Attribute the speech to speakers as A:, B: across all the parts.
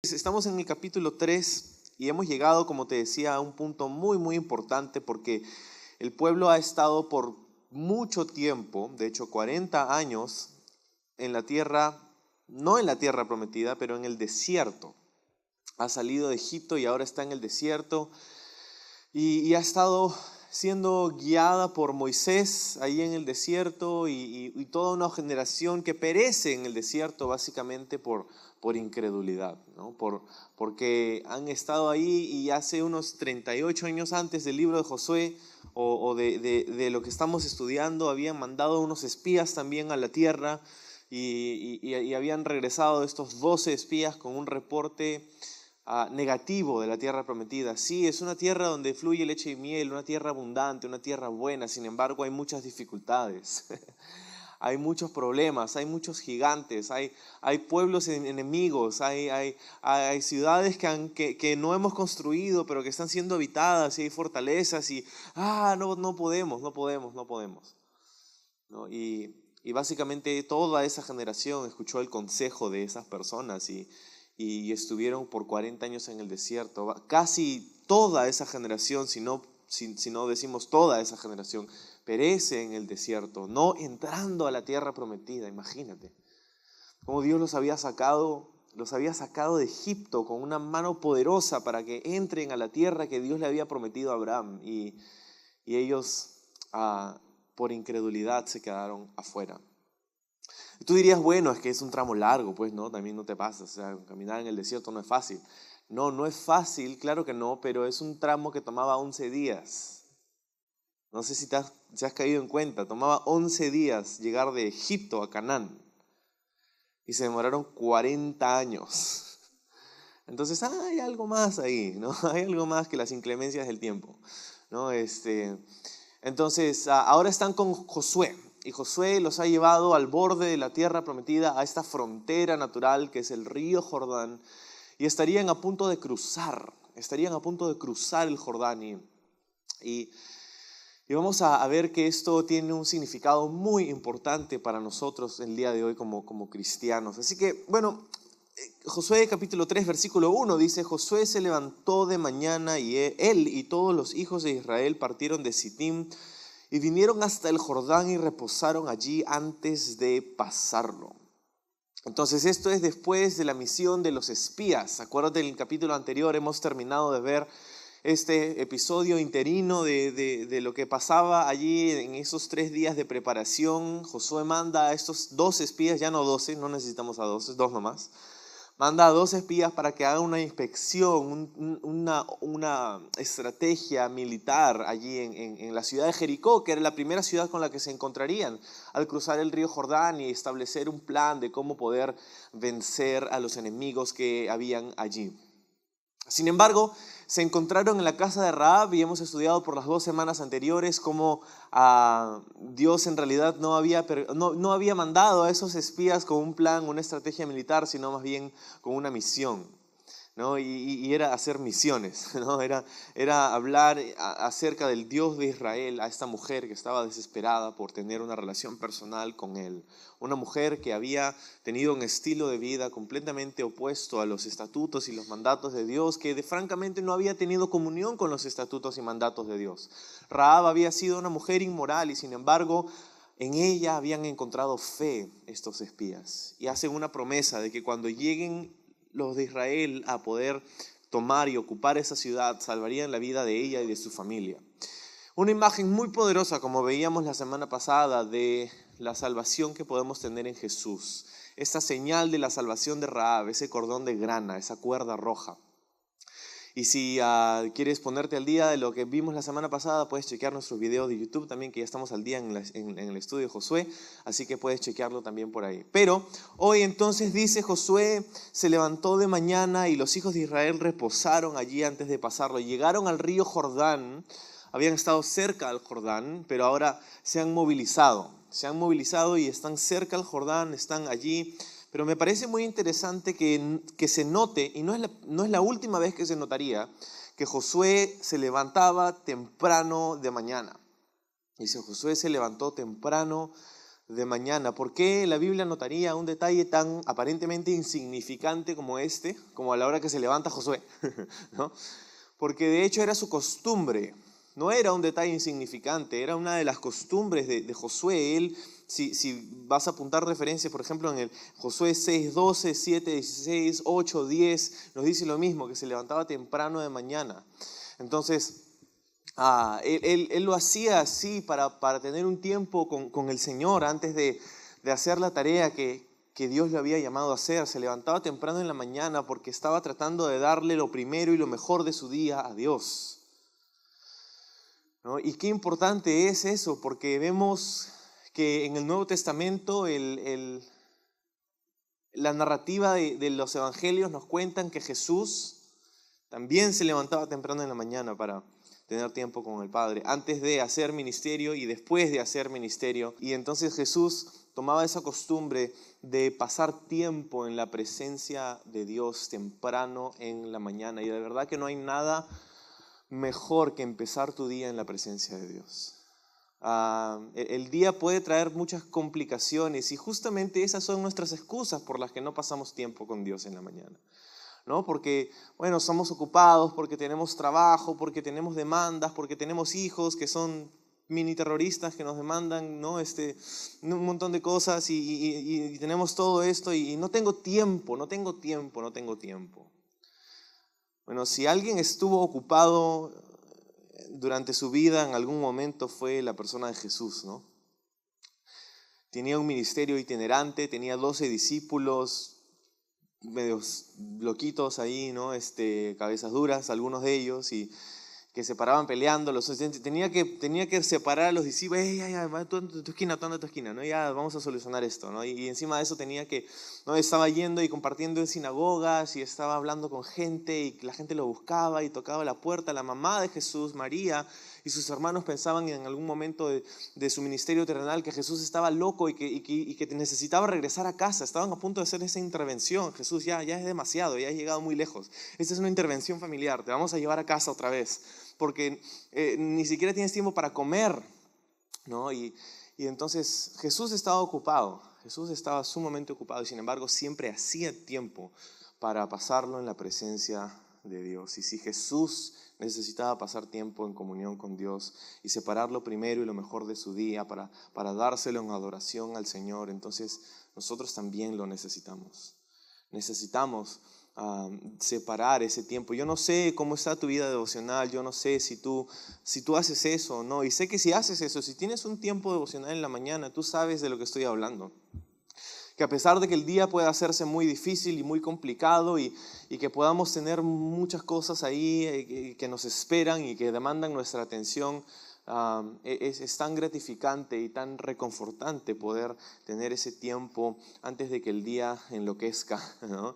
A: Estamos en el capítulo 3 y hemos llegado, como te decía, a un punto muy importante porque el pueblo ha estado por mucho tiempo, de hecho 40 años, en la tierra, no en la tierra prometida, pero en el desierto. Ha salido de Egipto y ahora está en el desierto y ha estado siendo guiada por Moisés ahí en el desierto y toda una generación que perece en el desierto básicamente por incredulidad, ¿no? Porque han estado ahí y hace unos 38 años antes del libro de Josué o de lo que estamos estudiando habían mandado unos espías también a la tierra y habían regresado estos 12 espías con un reporte negativo de la tierra prometida. Sí, es una tierra donde fluye leche y miel, una tierra abundante, una tierra buena. Sin embargo, hay muchas dificultades. Hay muchos problemas, hay muchos gigantes, hay pueblos enemigos, hay ciudades que no hemos construido, pero que están siendo habitadas, y hay fortalezas y no podemos. ¿No? Y básicamente toda esa generación escuchó el consejo de esas personas y estuvieron por 40 años en el desierto. Casi toda esa generación, si no decimos toda esa generación, perece en el desierto, no entrando a la tierra prometida. Imagínate cómo Dios los había sacado de Egipto con una mano poderosa para que entren a la tierra que Dios le había prometido a Abraham y ellos por incredulidad se quedaron afuera. Tú dirías, bueno, es que es un tramo largo, pues no, también no te pasa, o sea, caminar en el desierto no es fácil. No es fácil, claro que no, pero es un tramo que tomaba 11 días. No sé si has caído en cuenta, tomaba 11 días llegar de Egipto a Canaán y se demoraron 40 años. Entonces hay algo más ahí, ¿no? Hay algo más que las inclemencias del tiempo, ¿no? Entonces ahora están con Josué. Y Josué los ha llevado al borde de la tierra prometida, a esta frontera natural que es el río Jordán, y estarían a punto de cruzar el Jordán. Y vamos a ver que esto tiene un significado muy importante para nosotros el día de hoy como cristianos. Así que, bueno, Josué capítulo 3, versículo 1 dice: Josué se levantó de mañana y él y todos los hijos de Israel partieron de Sittim y vinieron hasta el Jordán y reposaron allí antes de pasarlo. Entonces esto es después de la misión de los espías. Acuérdate, en el capítulo anterior hemos terminado de ver este episodio interino de lo que pasaba allí en esos 3 días de preparación. Josué manda a estos 2 espías, ya no 12, no necesitamos a 12, 2 nomás. Manda a 2 espías para que hagan una inspección, una estrategia militar allí en la ciudad de Jericó, que era la primera ciudad con la que se encontrarían al cruzar el río Jordán y establecer un plan de cómo poder vencer a los enemigos que habían allí. Sin embargo, se encontraron en la casa de Rahab y hemos estudiado por las 2 semanas anteriores cómo Dios en realidad no había mandado a esos espías con un plan, una estrategia militar, sino más bien con una misión, ¿no? Y era hacer misiones, ¿no? Era hablar acerca del Dios de Israel a esta mujer que estaba desesperada por tener una relación personal con Él. Una mujer que había tenido un estilo de vida completamente opuesto a los estatutos y los mandatos de Dios, que francamente no había tenido comunión con los estatutos y mandatos de Dios. Rahab había sido una mujer inmoral y sin embargo en ella habían encontrado fe estos espías. Y hacen una promesa de que cuando lleguen los de Israel a poder tomar y ocupar esa ciudad, salvarían la vida de ella y de su familia. Una imagen muy poderosa, como veíamos la semana pasada, de la salvación que podemos tener en Jesús. Esta señal de la salvación de Rahab, ese cordón de grana, esa cuerda roja. Y si quieres ponerte al día de lo que vimos la semana pasada, puedes chequear nuestros videos de YouTube también, que ya estamos al día en el estudio de Josué, así que puedes chequearlo también por ahí. Pero hoy entonces dice: Josué se levantó de mañana y los hijos de Israel reposaron allí antes de pasarlo. Llegaron al río Jordán, habían estado cerca al Jordán, pero ahora se han movilizado y están cerca al Jordán, están allí. Pero me parece muy interesante que se note, y no es la última vez que se notaría, que Josué se levantaba temprano de mañana. Dice: Josué se levantó temprano de mañana. ¿Por qué la Biblia notaría un detalle tan aparentemente insignificante como este, como a la hora que se levanta Josué? ¿No? Porque de hecho era su costumbre, no era un detalle insignificante, era una de las costumbres de Josué. Él, si vas a apuntar referencias, por ejemplo, en el Josué 6:12, 7:16, 8:10, nos dice lo mismo, que se levantaba temprano de mañana. Entonces, él lo hacía así para tener un tiempo con el Señor antes de hacer la tarea que Dios le había llamado a hacer. Se levantaba temprano en la mañana porque estaba tratando de darle lo primero y lo mejor de su día a Dios, ¿no? Y qué importante es eso, porque vemos que en el Nuevo Testamento la narrativa de los evangelios nos cuentan que Jesús también se levantaba temprano en la mañana para tener tiempo con el Padre, antes de hacer ministerio y después de hacer ministerio. Y entonces Jesús tomaba esa costumbre de pasar tiempo en la presencia de Dios temprano en la mañana. Y de verdad que no hay nada mejor que empezar tu día en la presencia de Dios. El día puede traer muchas complicaciones y justamente esas son nuestras excusas por las que no pasamos tiempo con Dios en la mañana, ¿no? Porque, bueno, somos ocupados, porque tenemos trabajo, porque tenemos demandas, porque tenemos hijos que son mini terroristas que nos demandan, ¿no? Un montón de cosas y tenemos todo esto y no tengo tiempo. Bueno, si alguien estuvo ocupado durante su vida en algún momento fue la persona de Jesús, ¿no? Tenía un ministerio itinerante, tenía 12 discípulos, medios loquitos ahí, ¿no? Cabezas duras, algunos de ellos, y que se paraban peleando. Tenía que separar a los discípulos. Ya, tú anda a tu esquina, tú anda a tu esquina, ¿no? Ya vamos a solucionar esto, ¿no? Y encima de eso ¿no? Estaba yendo y compartiendo en sinagogas y estaba hablando con gente y la gente lo buscaba y tocaba la puerta. La mamá de Jesús, María, y sus hermanos pensaban en algún momento de su ministerio terrenal que Jesús estaba loco y que necesitaba regresar a casa. Estaban a punto de hacer esa intervención. Jesús, ya es demasiado, ya has llegado muy lejos. Esta es una intervención familiar, te vamos a llevar a casa otra vez, porque ni siquiera tienes tiempo para comer, ¿no? Y entonces Jesús estaba ocupado, Jesús estaba sumamente ocupado y sin embargo siempre hacía tiempo para pasarlo en la presencia de Dios. Y si Jesús necesitaba pasar tiempo en comunión con Dios y separar lo primero y lo mejor de su día para dárselo en adoración al Señor, entonces nosotros también lo necesitamos. Necesitamos separar ese tiempo. Yo no sé cómo está tu vida devocional, yo no sé si tú haces eso o no, y sé que si haces eso, si tienes un tiempo devocional en la mañana, tú sabes de lo que estoy hablando. Que a pesar de que el día pueda hacerse muy difícil y muy complicado y que podamos tener muchas cosas ahí que nos esperan y que demandan nuestra atención, es tan gratificante y tan reconfortante poder tener ese tiempo antes de que el día enloquezca, ¿no?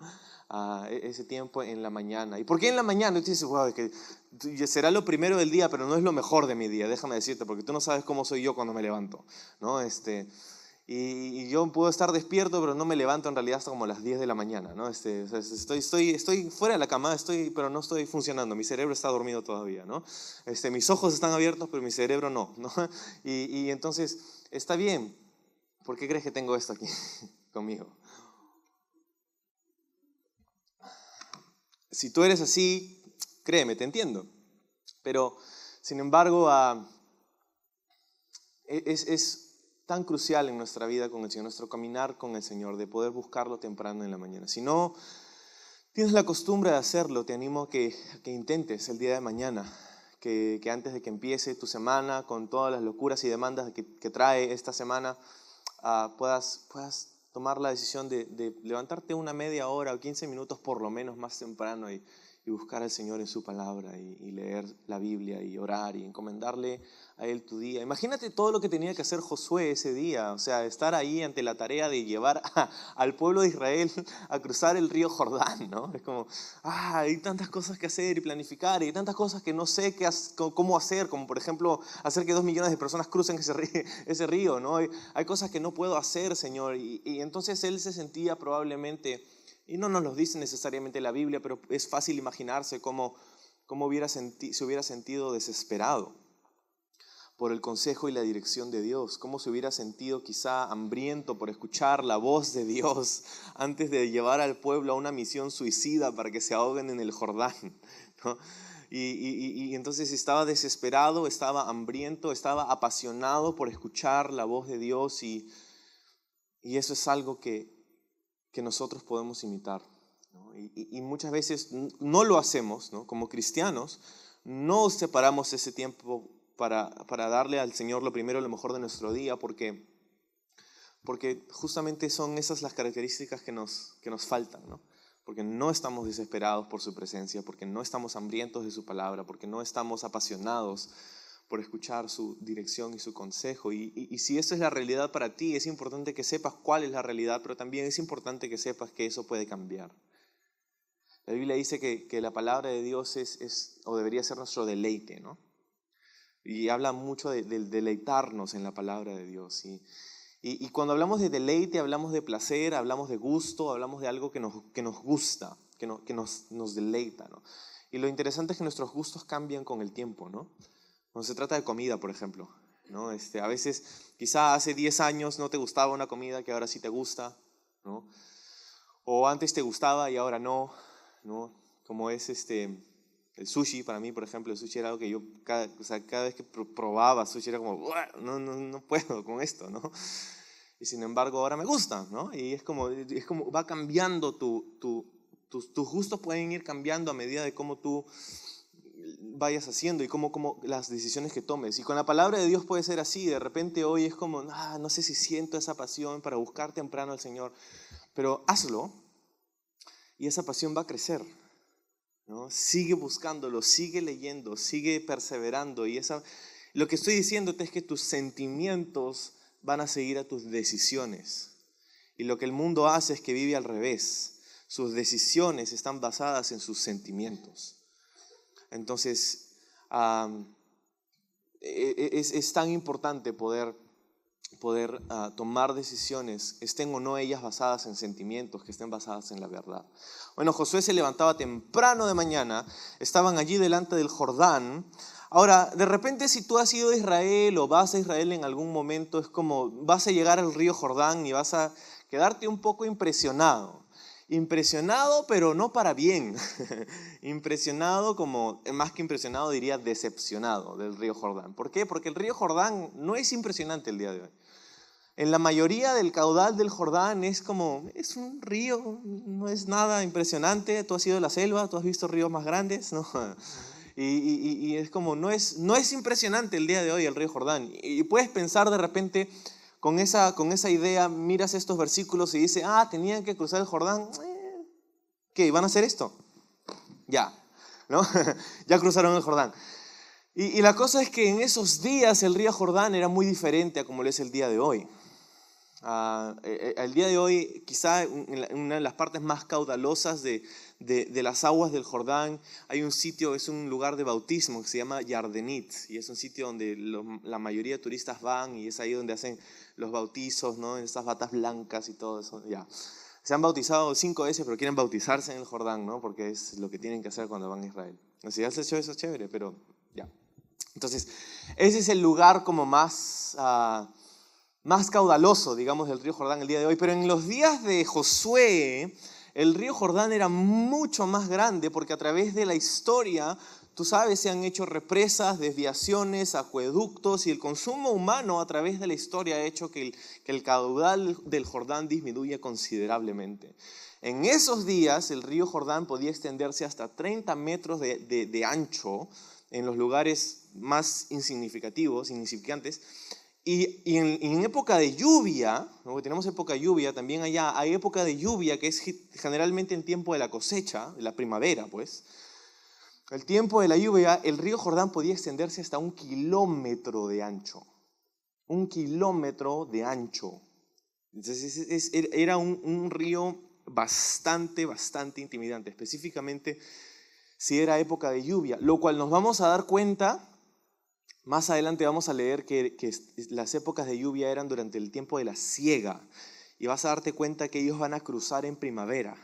A: Ese tiempo en la mañana. ¿Y por qué en la mañana? Y tú dices, wow, que será lo primero del día, pero no es lo mejor de mi día, déjame decirte, porque tú no sabes cómo soy yo cuando me levanto, ¿no? Y yo puedo estar despierto, pero no me levanto en realidad hasta como las 10 de la mañana, ¿no? Estoy fuera de la cama, pero no estoy funcionando, mi cerebro está dormido todavía, ¿no? Mis ojos están abiertos, pero mi cerebro no, ¿no? Y entonces, está bien. ¿Por qué crees que tengo esto aquí conmigo? Si tú eres así, créeme, te entiendo. Pero, sin embargo, es tan crucial en nuestra vida con el Señor, nuestro caminar con el Señor, de poder buscarlo temprano en la mañana. Si no tienes la costumbre de hacerlo, te animo a que intentes el día de mañana, que antes de que empiece tu semana, con todas las locuras y demandas que trae esta semana, puedas tomar la decisión de levantarte una media hora o 15 minutos por lo menos más temprano y buscar al Señor en su palabra y leer la Biblia y orar y encomendarle a Él tu día. Imagínate todo lo que tenía que hacer Josué ese día, o sea, estar ahí ante la tarea de llevar al pueblo de Israel a cruzar el río Jordán, ¿no? Es como, hay tantas cosas que hacer y planificar y tantas cosas que no sé cómo hacer, como por ejemplo hacer que 2 millones de personas crucen ese río, ¿no? Hay cosas que no puedo hacer, Señor, y entonces él se sentía probablemente, y no nos lo dice necesariamente la Biblia, pero es fácil imaginarse cómo se hubiera sentido desesperado por el consejo y la dirección de Dios. Cómo se hubiera sentido quizá hambriento por escuchar la voz de Dios antes de llevar al pueblo a una misión suicida para que se ahoguen en el Jordán, ¿no? Y entonces estaba desesperado, estaba hambriento, estaba apasionado por escuchar la voz de Dios, y eso es algo que nosotros podemos imitar, ¿no? Y muchas veces no lo hacemos, ¿no? Como cristianos, no separamos ese tiempo para darle al Señor lo primero, lo mejor de nuestro día, porque justamente son esas las características que nos faltan, ¿no? Porque no estamos desesperados por su presencia, porque no estamos hambrientos de su palabra, porque no estamos apasionados por escuchar su dirección y su consejo. Y si eso es la realidad para ti, es importante que sepas cuál es la realidad, pero también es importante que sepas que eso puede cambiar. La Biblia dice que la palabra de Dios es o debería ser nuestro deleite, ¿no? Y habla mucho del deleitarnos en la palabra de Dios. Y cuando hablamos de deleite, hablamos de placer, hablamos de gusto, hablamos de algo que nos gusta, que nos deleita, ¿no? Y lo interesante es que nuestros gustos cambian con el tiempo, ¿no? Cuando se trata de comida, por ejemplo, ¿no? A veces, quizá hace 10 años no te gustaba una comida que ahora sí te gusta, ¿no? O antes te gustaba y ahora no, ¿no? Como es el sushi. Para mí, por ejemplo, el sushi era algo que yo cada vez que probaba sushi era como, no puedo con esto, ¿no? Y sin embargo ahora me gusta, ¿no? Y es como va cambiando tus gustos pueden ir cambiando a medida de cómo tú vayas haciendo y cómo las decisiones que tomes. Y con la palabra de Dios puede ser así. De repente hoy es como, no sé si siento esa pasión para buscar temprano al Señor, pero hazlo y esa pasión va a crecer, ¿no? Sigue buscándolo, sigue leyendo, sigue perseverando. Y lo que estoy diciéndote es que tus sentimientos van a seguir a tus decisiones. Y lo que el mundo hace es que vive al revés. Sus decisiones están basadas en sus sentimientos. Entonces, es tan importante poder tomar decisiones, estén o no ellas basadas en sentimientos, que estén basadas en la verdad. Bueno, Josué se levantaba temprano de mañana, estaban allí delante del Jordán. Ahora, de repente, si tú has ido a Israel o vas a Israel en algún momento, es como vas a llegar al río Jordán y vas a quedarte un poco impresionado. Impresionado, pero no para bien. Impresionado, más que impresionado, diría decepcionado del río Jordán. ¿Por qué? Porque el río Jordán no es impresionante el día de hoy. En la mayoría del caudal del Jordán es un río, no es nada impresionante. Tú has ido a la selva, tú has visto ríos más grandes, ¿no? Y es como, no es impresionante el día de hoy el río Jordán. Y puedes pensar de repente, con esa idea, miras estos versículos y dices, tenían que cruzar el Jordán. ¿Qué? ¿Van a hacer esto? Ya, ¿no? Ya cruzaron el Jordán. Y la cosa es que en esos días el río Jordán era muy diferente a como lo es el día de hoy. El día de hoy, quizá en una de las partes más caudalosas de las aguas del Jordán, hay un sitio, es un lugar de bautismo que se llama Yardenit, y es un sitio donde la mayoría de turistas van, y es ahí donde hacen los bautizos, ¿no? En estas batas blancas y todo eso, ya. Se han bautizado 5 veces, pero quieren bautizarse en el Jordán, ¿no? Porque es lo que tienen que hacer cuando van a Israel. Si ya se echó eso, chévere, pero ya. Entonces, ese es el lugar como más caudaloso, digamos, del río Jordán el día de hoy. Pero en los días de Josué, el río Jordán era mucho más grande, porque a través de la historia, tú sabes, se han hecho represas, desviaciones, acueductos, y el consumo humano a través de la historia ha hecho que el caudal del Jordán disminuya considerablemente. En esos días, el río Jordán podía extenderse hasta 30 metros de ancho en los lugares más insignificantes. Y en época de lluvia, ¿no? Tenemos época de lluvia, también allá hay época de lluvia que es generalmente en tiempo de la cosecha, de la primavera, pues. El tiempo de la lluvia, el río Jordán podía extenderse hasta 1 kilómetro de ancho. 1 kilómetro de ancho. Entonces era un río bastante intimidante, específicamente si era época de lluvia, lo cual nos vamos a dar cuenta. Más adelante vamos a leer que las épocas de lluvia eran durante el tiempo de la siega, y vas a darte cuenta que ellos van a cruzar en primavera.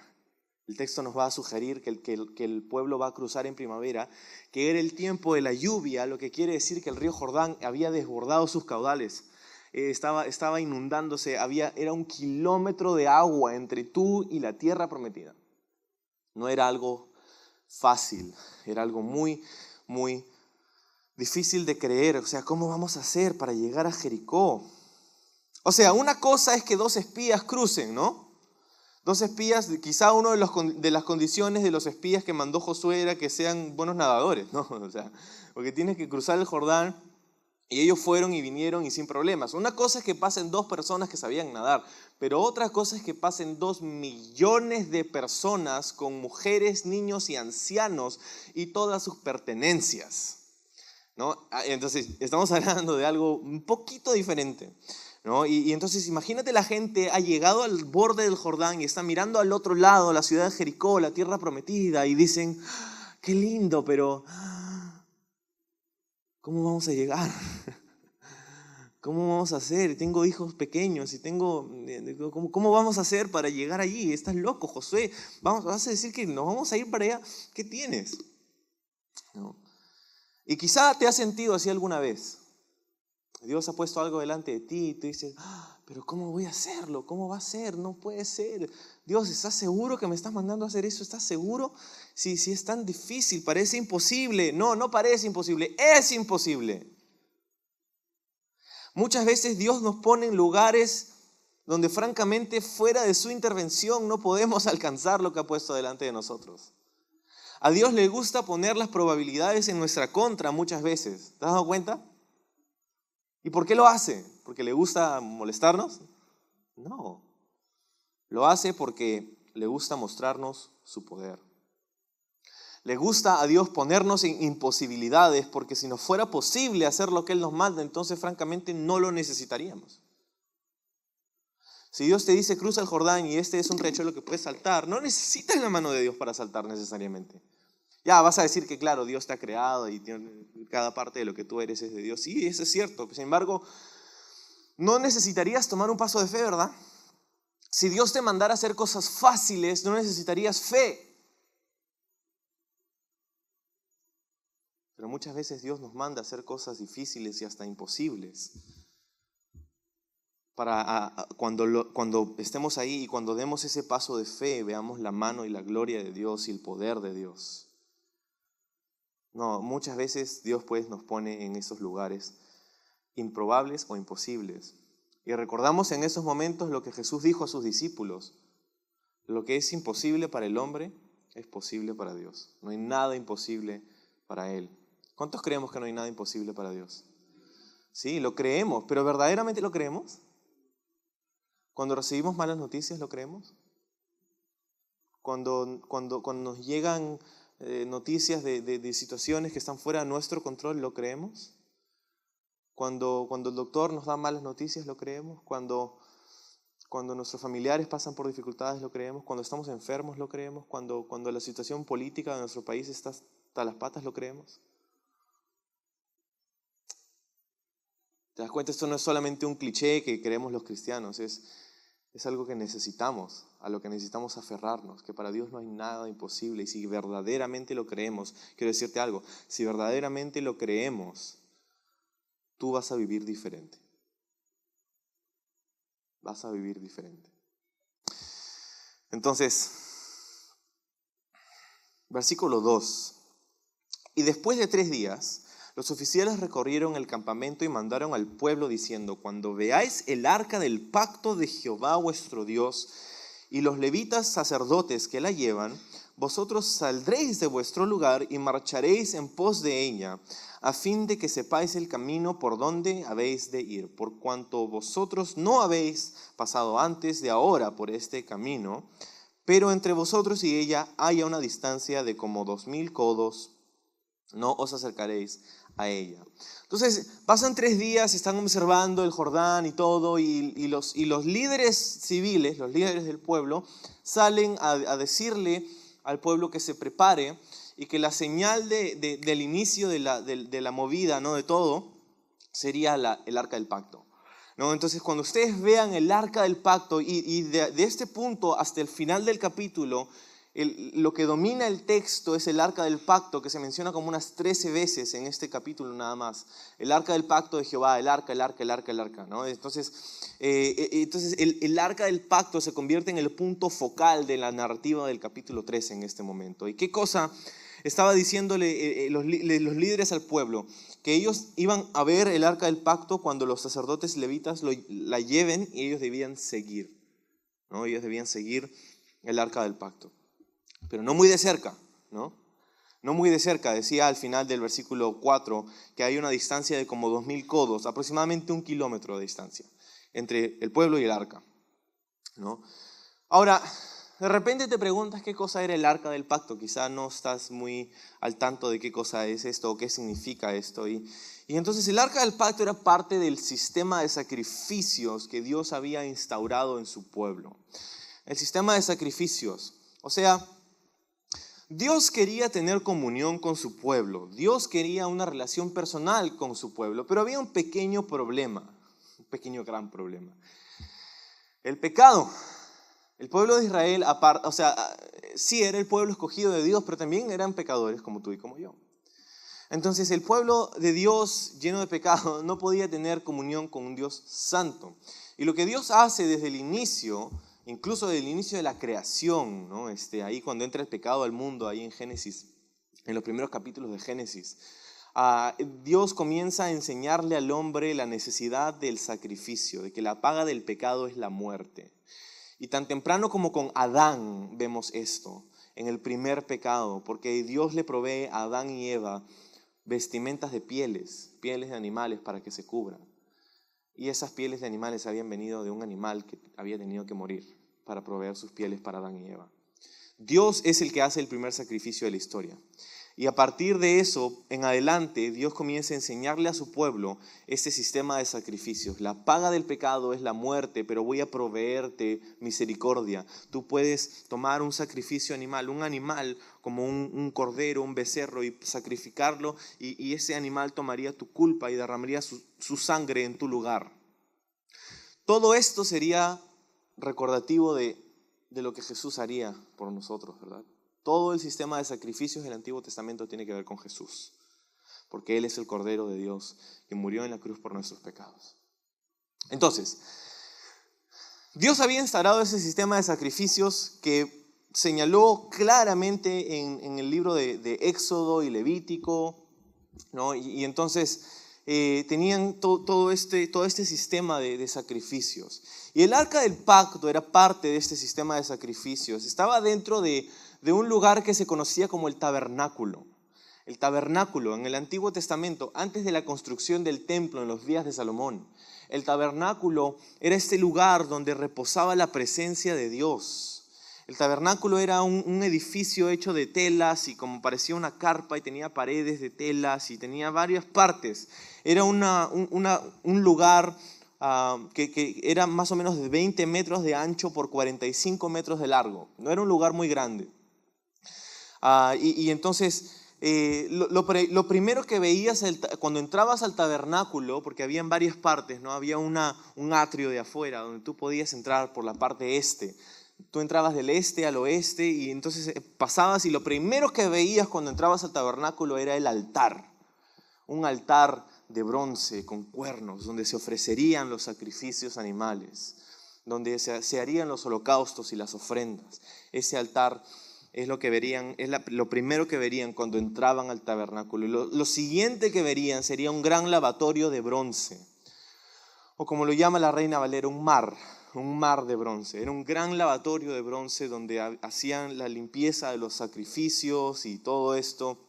A: El texto nos va a sugerir que el pueblo va a cruzar en primavera, que era el tiempo de la lluvia, lo que quiere decir que el río Jordán había desbordado sus caudales. Estaba inundándose, era 1 kilómetro de agua entre tú y la tierra prometida. No era algo fácil, era algo muy, muy difícil de creer. O sea, ¿cómo vamos a hacer para llegar a Jericó? O sea, una cosa es que 2 espías crucen, ¿no? 2 espías, quizá una de las condiciones de los espías que mandó Josué era que sean buenos nadadores, ¿no? O sea, porque tienes que cruzar el Jordán y ellos fueron y vinieron y sin problemas. Una cosa es que pasen 2 personas que sabían nadar, pero otra cosa es que pasen 2 millones de personas con mujeres, niños y ancianos y todas sus pertenencias, ¿no? Entonces, estamos hablando de algo un poquito diferente, ¿no? Y entonces imagínate, la gente ha llegado al borde del Jordán y está mirando al otro lado, la ciudad de Jericó, la tierra prometida, y dicen, qué lindo, pero ¿cómo vamos a llegar? ¿Cómo vamos a hacer? Tengo hijos pequeños y ¿cómo vamos a hacer para llegar allí? Estás loco, Josué. ¿Vas a decir que nos vamos a ir para allá? ¿Qué tienes? ¿No? Y quizá te has sentido así alguna vez. Dios ha puesto algo delante de ti y tú dices, pero ¿cómo voy a hacerlo? ¿Cómo va a ser? No puede ser. Dios, ¿estás seguro que me estás mandando a hacer eso? ¿Estás seguro? Si es tan difícil, parece imposible. No, no parece imposible, es imposible. Muchas veces Dios nos pone en lugares donde francamente fuera de su intervención no podemos alcanzar lo que ha puesto delante de nosotros. A Dios le gusta poner las probabilidades en nuestra contra muchas veces. ¿Te has dado cuenta? ¿Y por qué lo hace? ¿Porque le gusta molestarnos? No. Lo hace porque le gusta mostrarnos su poder. Le gusta a Dios ponernos en imposibilidades, porque si nos fuera posible hacer lo que Él nos manda, entonces francamente no lo necesitaríamos. Si Dios te dice cruza el Jordán y este es un riachuelo que puedes saltar, no necesitas la mano de Dios para saltar necesariamente. Ya vas a decir que claro, Dios te ha creado y cada parte de lo que tú eres es de Dios. Sí, eso es cierto. Sin embargo, no necesitarías tomar un paso de fe, ¿verdad? Si Dios te mandara a hacer cosas fáciles, no necesitarías fe. Pero muchas veces Dios nos manda a hacer cosas difíciles y hasta imposibles. Para cuando estemos ahí y cuando demos ese paso de fe, veamos la mano y la gloria de Dios y el poder de Dios. No, muchas veces Dios pues nos pone en esos lugares improbables o imposibles. Y recordamos en esos momentos lo que Jesús dijo a sus discípulos. Lo que es imposible para el hombre es posible para Dios. No hay nada imposible para Él. ¿Cuántos creemos que no hay nada imposible para Dios? Sí, lo creemos, pero ¿verdaderamente lo creemos? Cuando recibimos malas noticias, ¿lo creemos? Cuando nos llegan noticias de situaciones que están fuera de nuestro control, ¿lo creemos? Cuando el doctor nos da malas noticias, ¿lo creemos? Cuando nuestros familiares pasan por dificultades, ¿lo creemos? Cuando estamos enfermos, ¿lo creemos? Cuando la situación política de nuestro país está hasta las patas, ¿lo creemos? ¿Te das cuenta? Esto no es solamente un cliché que creemos los cristianos, es algo que necesitamos, a lo que necesitamos aferrarnos, que para Dios no hay nada imposible. Y si verdaderamente lo creemos, quiero decirte algo, si verdaderamente lo creemos, tú vas a vivir diferente. Vas a vivir diferente. Entonces, versículo 2. Y después de 3 días, los oficiales recorrieron el campamento y mandaron al pueblo diciendo: cuando veáis el arca del pacto de Jehová vuestro Dios y los levitas sacerdotes que la llevan, vosotros saldréis de vuestro lugar y marcharéis en pos de ella, a fin de que sepáis el camino por donde habéis de ir, por cuanto vosotros no habéis pasado antes de ahora por este camino, pero entre vosotros y ella haya una distancia de como 2000 codos, no os acercaréis a ella. Entonces pasan 3 días, están observando el Jordán y todo, y los líderes civiles, los líderes del pueblo, salen a decirle al pueblo que se prepare y que la señal del inicio de la movida, ¿no?, de todo, sería el arca del pacto, ¿no? Entonces cuando ustedes vean el arca del pacto y de este punto hasta el final del capítulo, lo que domina el texto es el arca del pacto, que se menciona como unas 13 veces en este capítulo nada más. El arca del pacto de Jehová, el arca, ¿no? Entonces el arca del pacto se convierte en el punto focal de la narrativa del capítulo 13 en este momento. ¿Y qué cosa estaba diciéndole los líderes al pueblo? Que ellos iban a ver el arca del pacto cuando los sacerdotes levitas la lleven, y ellos debían seguir, ¿no? Ellos debían seguir el arca del pacto. Pero no muy de cerca, ¿no? No muy de cerca. Decía al final del versículo 4 que hay una distancia de como 2000 codos, aproximadamente 1 kilómetro de distancia entre el pueblo y el arca, ¿no? Ahora, de repente te preguntas qué cosa era el arca del pacto. Quizá no estás muy al tanto de qué cosa es esto o qué significa esto. Y entonces el arca del pacto era parte del sistema de sacrificios que Dios había instaurado en su pueblo. El sistema de sacrificios. O sea, Dios quería tener comunión con su pueblo. Dios quería una relación personal con su pueblo. Pero había un pequeño problema. Un pequeño gran problema. El pecado. El pueblo de Israel, sí era el pueblo escogido de Dios, pero también eran pecadores como tú y como yo. Entonces el pueblo de Dios lleno de pecado no podía tener comunión con un Dios santo. Y lo que Dios hace desde el inicio, incluso desde el inicio de la creación, ¿no? Ahí cuando entra el pecado al mundo, ahí en Génesis, en los primeros capítulos de Génesis, Dios comienza a enseñarle al hombre la necesidad del sacrificio, de que la paga del pecado es la muerte. Y tan temprano como con Adán vemos esto, en el primer pecado, porque Dios le provee a Adán y Eva vestimentas de pieles de animales para que se cubran. Y esas pieles de animales habían venido de un animal que había tenido que morir para proveer sus pieles para Adán y Eva. Dios es el que hace el primer sacrificio de la historia. Y a partir de eso, en adelante, Dios comienza a enseñarle a su pueblo este sistema de sacrificios. La paga del pecado es la muerte, pero voy a proveerte misericordia. Tú puedes tomar un sacrificio animal, un animal como un cordero, un becerro, y sacrificarlo, y ese animal tomaría tu culpa y derramaría su sangre en tu lugar. Todo esto sería recordativo de lo que Jesús haría por nosotros, ¿verdad? Todo el sistema de sacrificios del Antiguo Testamento tiene que ver con Jesús, porque Él es el Cordero de Dios que murió en la cruz por nuestros pecados. Entonces, Dios había instaurado ese sistema de sacrificios que señaló claramente en el libro de Éxodo y Levítico, ¿no? Y entonces tenían todo este sistema de sacrificios. Y el arca del pacto era parte de este sistema de sacrificios. Estaba dentro de un lugar que se conocía como el tabernáculo. El tabernáculo en el Antiguo Testamento, antes de la construcción del templo en los días de Salomón, el tabernáculo era este lugar donde reposaba la presencia de Dios. El tabernáculo era un edificio hecho de telas y como parecía una carpa, y tenía paredes de telas y tenía varias partes. Era un lugar que era más o menos de 20 metros de ancho por 45 metros de largo. No era un lugar muy grande. Y entonces lo primero que veías cuando entrabas al tabernáculo, porque había en varias partes, ¿no? Había un atrio de afuera donde tú podías entrar por la parte este. Tú entrabas del este al oeste y entonces pasabas, y lo primero que veías cuando entrabas al tabernáculo era el altar. Un altar de bronce con cuernos donde se ofrecerían los sacrificios animales, donde se harían los holocaustos y las ofrendas. Ese altar es lo que verían, lo primero que verían cuando entraban al tabernáculo. Y lo siguiente que verían sería un gran lavatorio de bronce, o como lo llama la Reina Valera, un mar de bronce. Era un gran lavatorio de bronce donde hacían la limpieza de los sacrificios y todo esto.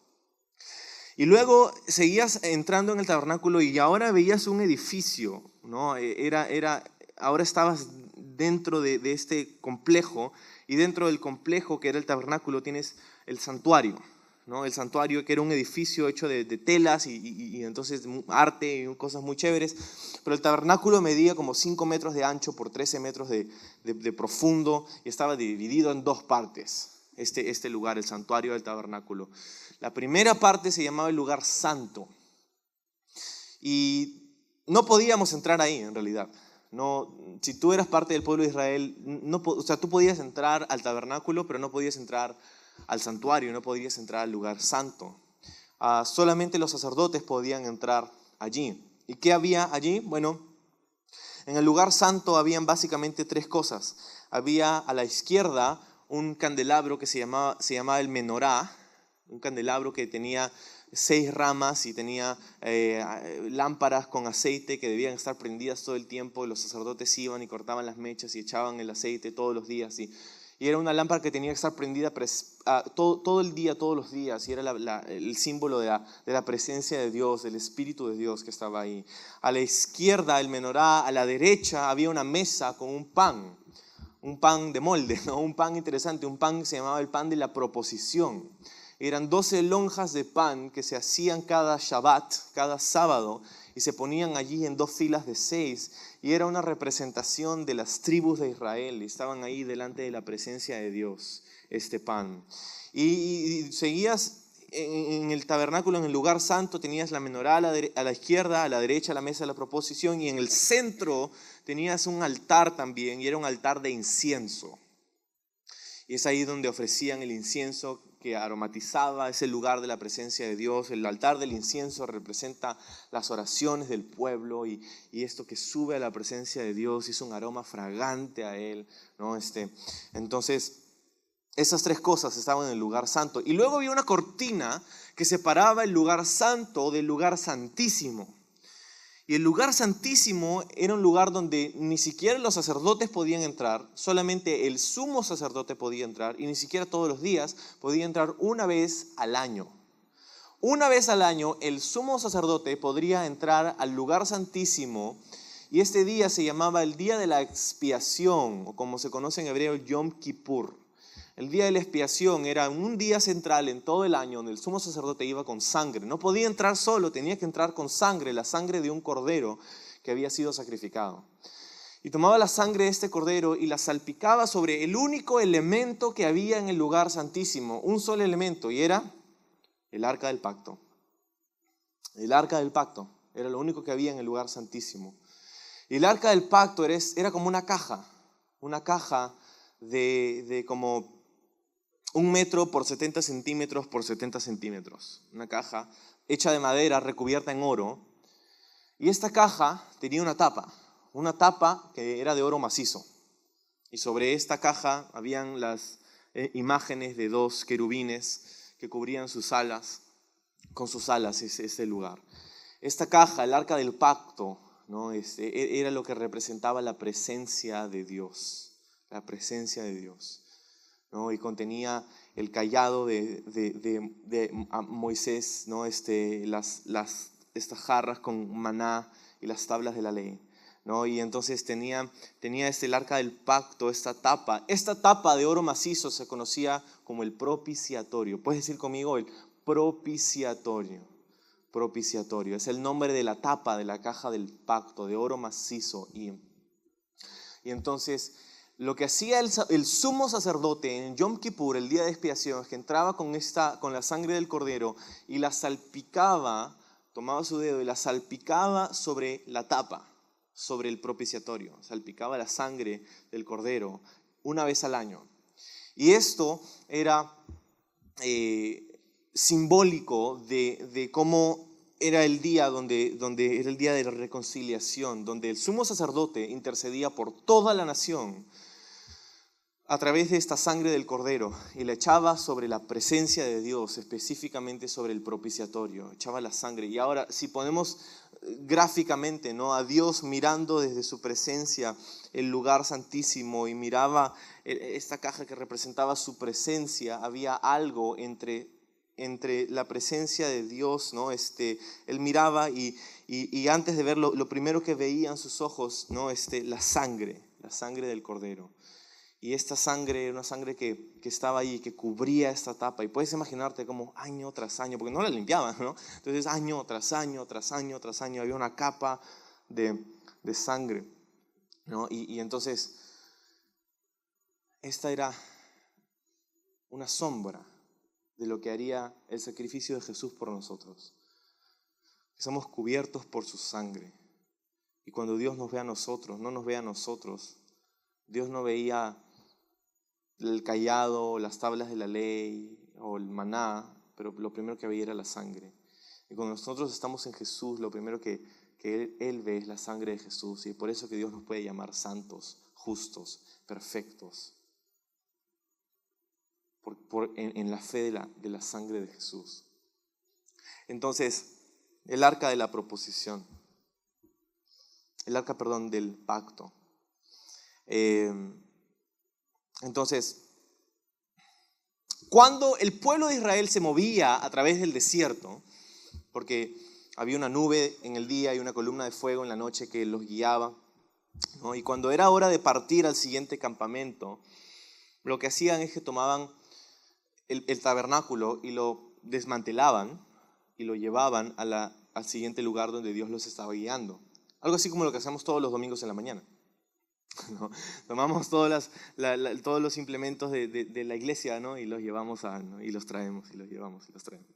A: Y luego seguías entrando en el tabernáculo y ahora veías un edificio, ¿no? Ahora estabas dentro de este complejo, y dentro del complejo que era el tabernáculo tienes el santuario, ¿no? El santuario, que era un edificio hecho de telas y entonces arte y cosas muy chéveres. Pero el tabernáculo medía como 5 metros de ancho por 13 metros de profundo, y estaba dividido en dos partes. Este lugar, el santuario del tabernáculo. La primera parte se llamaba el lugar santo. Y no podíamos entrar ahí en realidad. No, si tú eras parte del pueblo de Israel, no, o sea, tú podías entrar al tabernáculo, pero no podías entrar al santuario, no podías entrar al lugar santo. Solamente los sacerdotes podían entrar allí. ¿Y qué había allí? Bueno, en el lugar santo habían básicamente tres cosas. Había a la izquierda un candelabro que se llamaba el menorá, un candelabro que tenía 6 ramas y tenía lámparas con aceite que debían estar prendidas todo el tiempo. Los sacerdotes iban y cortaban las mechas y echaban el aceite todos los días. Y era una lámpara que tenía que estar prendida todo el día, todos los días. Y era el símbolo de la presencia de Dios, del Espíritu de Dios que estaba ahí. A la izquierda el menorá, a la derecha había una mesa con un pan de molde, ¿no? Un pan interesante, un pan que se llamaba el pan de la proposición. Eran 12 lonjas de pan que se hacían cada Shabbat, cada sábado, y se ponían allí en 2 filas de 6, y era una representación de las tribus de Israel, y estaban ahí delante de la presencia de Dios, este pan. Y seguías en el tabernáculo, en el lugar santo, tenías la menorá a la izquierda, a la derecha la mesa de la proposición, y en el centro tenías un altar también, y era un altar de incienso. Y es ahí donde ofrecían el incienso que aromatizaba ese lugar de la presencia de Dios. El altar del incienso representa las oraciones del pueblo y esto que sube a la presencia de Dios hizo un aroma fragante a él, ¿no? Entonces, esas tres cosas estaban en el lugar santo. Y luego había una cortina que separaba el lugar santo del lugar santísimo. Y el lugar santísimo era un lugar donde ni siquiera los sacerdotes podían entrar, solamente el sumo sacerdote podía entrar, y ni siquiera todos los días, podía entrar una vez al año. Una vez al año el sumo sacerdote podría entrar al lugar santísimo, y este día se llamaba el día de la expiación, o como se conoce en hebreo, Yom Kippur. El día de la expiación era un día central en todo el año donde el sumo sacerdote iba con sangre. No podía entrar solo, tenía que entrar con sangre, la sangre de un cordero que había sido sacrificado. Y tomaba la sangre de este cordero y la salpicaba sobre el único elemento que había en el lugar santísimo, un solo elemento, y era el arca del pacto. El arca del pacto era lo único que había en el lugar santísimo. Y el arca del pacto era como una caja de como 1 metro por 70 centímetros por 70 centímetros. Una caja hecha de madera recubierta en oro. Y esta caja tenía una tapa que era de oro macizo. Y sobre esta caja habían las imágenes de 2 querubines que cubrían sus alas, con sus alas ese lugar. Esta caja, el arca del pacto, ¿no? Era lo que representaba la presencia de Dios. La presencia de Dios, ¿no? Y contenía el cayado de Moisés, ¿no? Estas jarras con maná y las tablas de la ley, ¿no? Y entonces tenía el arca del pacto, esta tapa de oro macizo se conocía como el propiciatorio. ¿Puedes decir conmigo el propiciatorio? Propiciatorio, es el nombre de la tapa de la caja del pacto de oro macizo. Y entonces lo que hacía el sumo sacerdote en Yom Kippur, el día de expiación, es que entraba con la sangre del cordero y la salpicaba, tomaba su dedo y la salpicaba sobre la tapa, sobre el propiciatorio. Salpicaba la sangre del cordero una vez al año. Y esto era simbólico de cómo era el día donde era el día de la reconciliación, donde el sumo sacerdote intercedía por toda la nación a través de esta sangre del cordero y la echaba sobre la presencia de Dios, específicamente sobre el propiciatorio, echaba la sangre. Y ahora, si ponemos gráficamente, ¿no?, a Dios mirando desde su presencia el lugar santísimo y miraba esta caja que representaba su presencia, había algo entre la presencia de Dios, ¿no? Él miraba y antes de verlo, lo primero que veían sus ojos, ¿no?, la sangre del cordero. Y esta sangre era una sangre que estaba ahí, que cubría esta tapa. Y puedes imaginarte como año tras año, porque no la limpiaban, ¿no? Entonces año tras año, tras año, tras año, había una capa de sangre, ¿no? Y entonces, esta era una sombra de lo que haría el sacrificio de Jesús por nosotros. Somos cubiertos por su sangre. Y cuando Dios nos ve a nosotros, no nos ve a nosotros. Dios no veía el cayado, las tablas de la ley o el maná, pero lo primero que veía era la sangre. Y cuando nosotros estamos en Jesús, lo primero que Él ve es la sangre de Jesús. Y por eso que Dios nos puede llamar santos, justos, perfectos. En la fe de la sangre de Jesús. Entonces, el arca de la proposición. El arca, perdón, del pacto. Entonces, cuando el pueblo de Israel se movía a través del desierto, porque había una nube en el día y una columna de fuego en la noche que los guiaba, ¿no? Y cuando era hora de partir al siguiente campamento, lo que hacían es que tomaban el tabernáculo y lo desmantelaban y lo llevaban al siguiente lugar donde Dios los estaba guiando. Algo así como lo que hacemos todos los domingos en la mañana, ¿no? Tomamos todos los implementos de la iglesia, ¿no? Y los llevamos ¿no? Y los traemos, y los llevamos, y los traemos.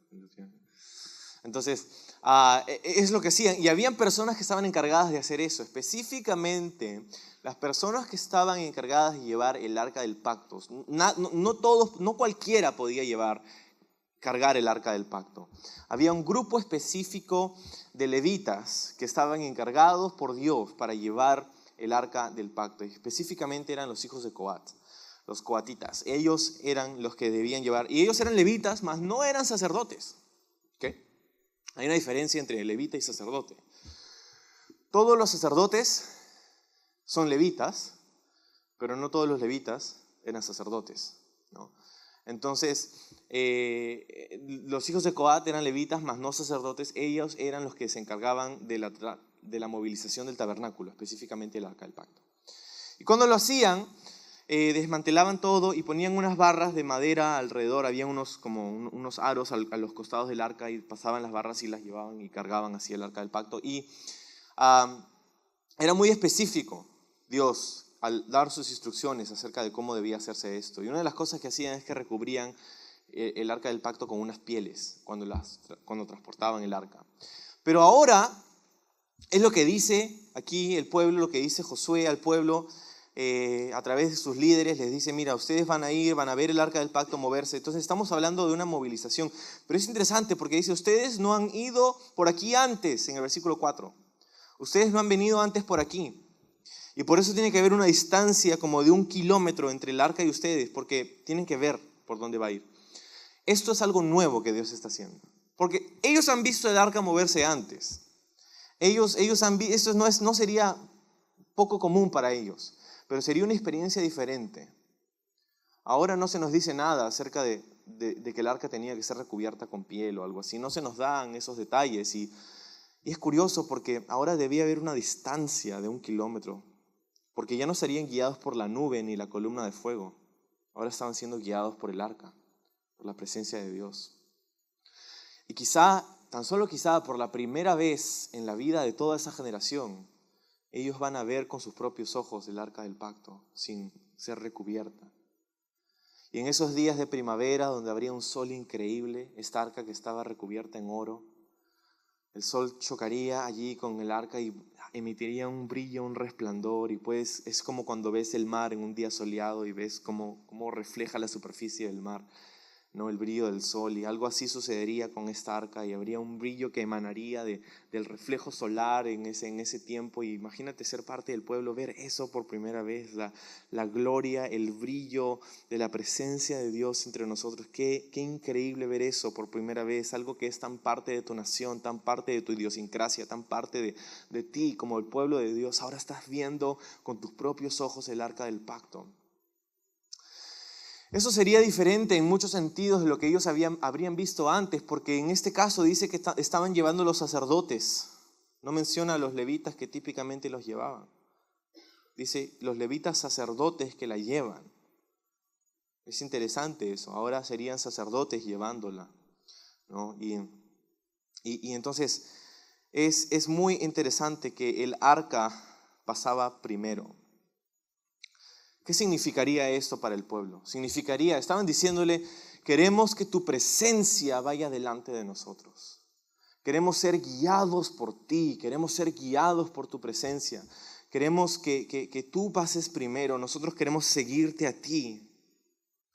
A: Entonces, es lo que hacían. Y habían personas que estaban encargadas de hacer eso. Específicamente, las personas que estaban encargadas de llevar el arca del pacto. No cualquiera podía cargar el arca del pacto. Había un grupo específico de levitas que estaban encargados por Dios para llevar el arca del pacto. Y específicamente eran los hijos de Coat, los coatitas. Ellos eran los que debían llevar. Y ellos eran levitas, mas no eran sacerdotes. ¿Okay? Hay una diferencia entre levita y sacerdote. Todos los sacerdotes son levitas, pero no todos los levitas eran sacerdotes, ¿no? Entonces, los hijos de Coat eran levitas, mas no sacerdotes. Ellos eran los que se encargaban de la movilización del tabernáculo, específicamente el arca del pacto. Y cuando lo hacían, desmantelaban todo y ponían unas barras de madera alrededor. Había unos aros a los costados del arca y pasaban las barras y las llevaban y cargaban así el arca del pacto. Y era muy específico Dios al dar sus instrucciones acerca de cómo debía hacerse esto. Y una de las cosas que hacían es que recubrían el arca del pacto con unas pieles cuando transportaban el arca. Pero ahora es lo que dice aquí el pueblo, lo que dice Josué al pueblo a través de sus líderes. Les dice, mira, ustedes van a ver el arca del pacto moverse. Entonces estamos hablando de una movilización. Pero es interesante porque dice, ustedes no han ido por aquí antes, en el versículo 4. Ustedes no han venido antes por aquí. Y por eso tiene que haber una distancia como de 1 kilómetro entre el arca y ustedes, porque tienen que ver por dónde va a ir. Esto es algo nuevo que Dios está haciendo. Porque ellos han visto el arca moverse antes. Eso no sería poco común para ellos, pero sería una experiencia diferente. Ahora no se nos dice nada acerca de que el arca tenía que ser recubierta con piel o algo así. No se nos dan esos detalles. Y es curioso porque ahora debía haber una distancia de 1 kilómetro. Porque ya no serían guiados por la nube ni la columna de fuego. Ahora estaban siendo guiados por el arca, por la presencia de Dios. Y tan solo quizá, por la primera vez en la vida de toda esa generación, ellos van a ver con sus propios ojos el arca del pacto sin ser recubierta. Y en esos días de primavera, donde habría un sol increíble, esta arca que estaba recubierta en oro, el sol chocaría allí con el arca y emitiría un brillo, un resplandor. Y pues es como cuando ves el mar en un día soleado y ves cómo refleja la superficie del mar, ¿no? El brillo del sol. Y algo así sucedería con esta arca y habría un brillo que emanaría del reflejo solar en ese tiempo. Y imagínate ser parte del pueblo, ver eso por primera vez, la gloria, el brillo de la presencia de Dios entre nosotros. Qué increíble ver eso por primera vez, algo que es tan parte de tu nación, tan parte de tu idiosincrasia, tan parte de ti como el pueblo de Dios. Ahora estás viendo con tus propios ojos el arca del pacto. Eso sería diferente en muchos sentidos de lo que ellos habrían visto antes, porque en este caso dice que estaban llevando los sacerdotes. No menciona a los levitas que típicamente los llevaban. Dice los levitas sacerdotes que la llevan. Es interesante eso. Ahora serían sacerdotes llevándola, ¿no? Y entonces es muy interesante que el arca pasaba primero. ¿Qué significaría esto para el pueblo? Estaban diciéndole, queremos que tu presencia vaya delante de nosotros. Queremos ser guiados por ti, queremos ser guiados por tu presencia. Queremos que tú pases primero, nosotros queremos seguirte a ti.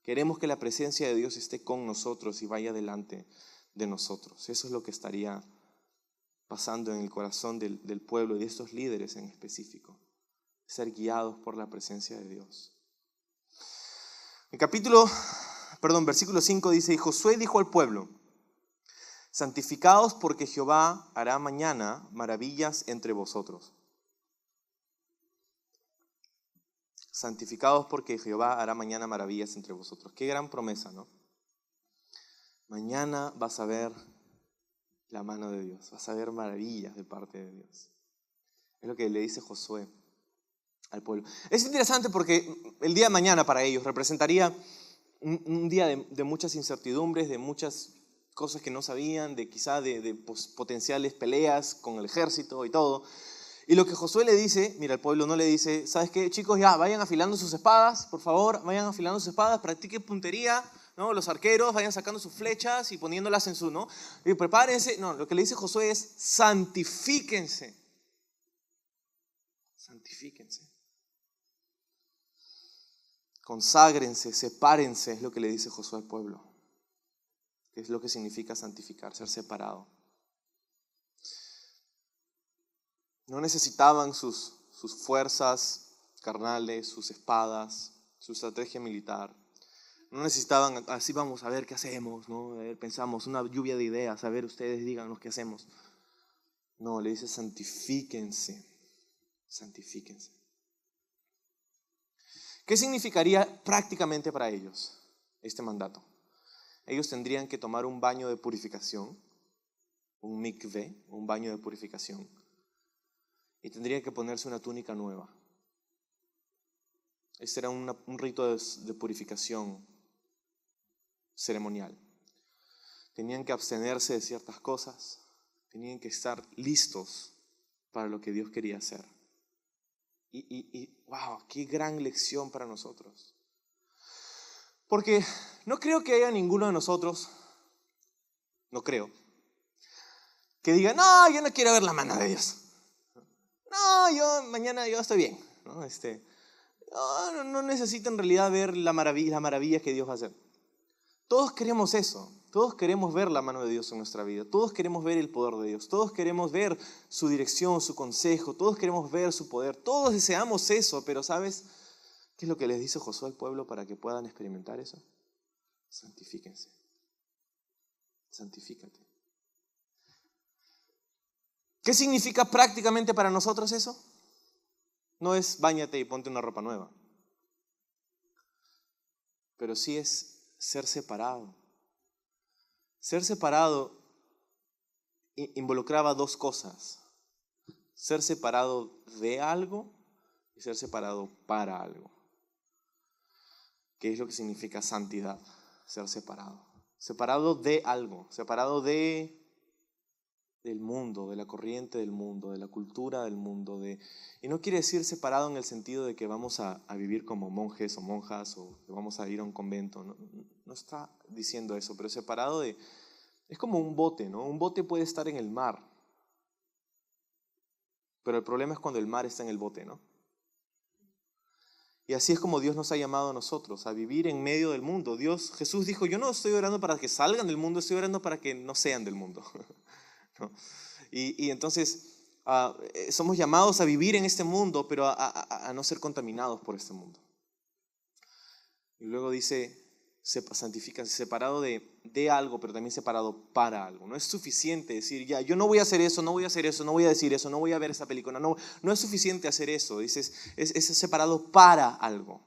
A: Queremos que la presencia de Dios esté con nosotros y vaya delante de nosotros. Eso es lo que estaría pasando en el corazón del pueblo y de estos líderes en específico. Ser guiados por la presencia de Dios. Versículo 5 dice, y Josué dijo al pueblo, santificaos porque Jehová hará mañana maravillas entre vosotros. Santificaos porque Jehová hará mañana maravillas entre vosotros. Qué gran promesa, ¿no? Mañana vas a ver la mano de Dios, vas a ver maravillas de parte de Dios. Es lo que le dice Josué al pueblo. Es interesante porque el día de mañana para ellos representaría un día de muchas incertidumbres, de muchas cosas que no sabían, de potenciales peleas con el ejército y todo. Y lo que Josué le dice, mira, el pueblo no le dice, ¿sabes qué, chicos? Ya, vayan afilando sus espadas, por favor, vayan afilando sus espadas, practiquen puntería, ¿no? Los arqueros vayan sacando sus flechas y poniéndolas en su, ¿no? Y prepárense. No, lo que le dice Josué es, santifíquense. Santifíquense. Conságrense, sepárense, es lo que le dice Josué al pueblo. Que es lo que significa santificar, ser separado. No necesitaban sus fuerzas carnales, sus espadas, su estrategia militar. No necesitaban, así vamos a ver qué hacemos, ¿no? Pensamos, una lluvia de ideas, a ver, ustedes díganos qué hacemos. No, le dice santifíquense, santifíquense. ¿Qué significaría prácticamente para ellos este mandato? Ellos tendrían que tomar un baño de purificación, un mikveh, un baño de purificación. Y tendría que ponerse una túnica nueva. Este era un rito de purificación ceremonial. Tenían que abstenerse de ciertas cosas. Tenían que estar listos para lo que Dios quería hacer. Y wow, qué gran lección para nosotros. Porque no creo que haya ninguno de nosotros, no creo, que diga, no, yo no quiero ver la mano de Dios. No, mañana yo estoy bien, ¿no? No necesito en realidad ver la maravilla que Dios va a hacer. Todos queremos eso, todos queremos ver la mano de Dios en nuestra vida, todos queremos ver el poder de Dios, todos queremos ver su dirección, su consejo, todos queremos ver su poder, todos deseamos eso, pero ¿sabes qué es lo que les dice Josué al pueblo para que puedan experimentar eso? Santifíquense, santifícate. ¿Qué significa prácticamente para nosotros eso? No es báñate y ponte una ropa nueva, pero sí es ser separado. Ser separado involucraba dos cosas: ser separado de algo y ser separado para algo. ¿Qué es lo que significa santidad? Ser separado. Separado de algo, separado del mundo, de la corriente del mundo, de la cultura del mundo. Y no quiere decir separado en el sentido de que vamos a vivir como monjes o monjas o que vamos a ir a un convento. No está diciendo eso, pero separado es como un bote, ¿no? Un bote puede estar en el mar, pero el problema es cuando el mar está en el bote, ¿no? Y así es como Dios nos ha llamado a nosotros, a vivir en medio del mundo. Jesús dijo, yo no estoy orando para que salgan del mundo, estoy orando para que no sean del mundo. ¿No? Y entonces somos llamados a vivir en este mundo, pero a no ser contaminados por este mundo. Y luego dice, santifica, separado de algo, pero también separado para algo. No es suficiente decir, ya, yo no voy a hacer eso, no voy a hacer eso, no voy a decir eso, no voy a ver esa película. No es suficiente hacer eso. Dices, es separado para algo.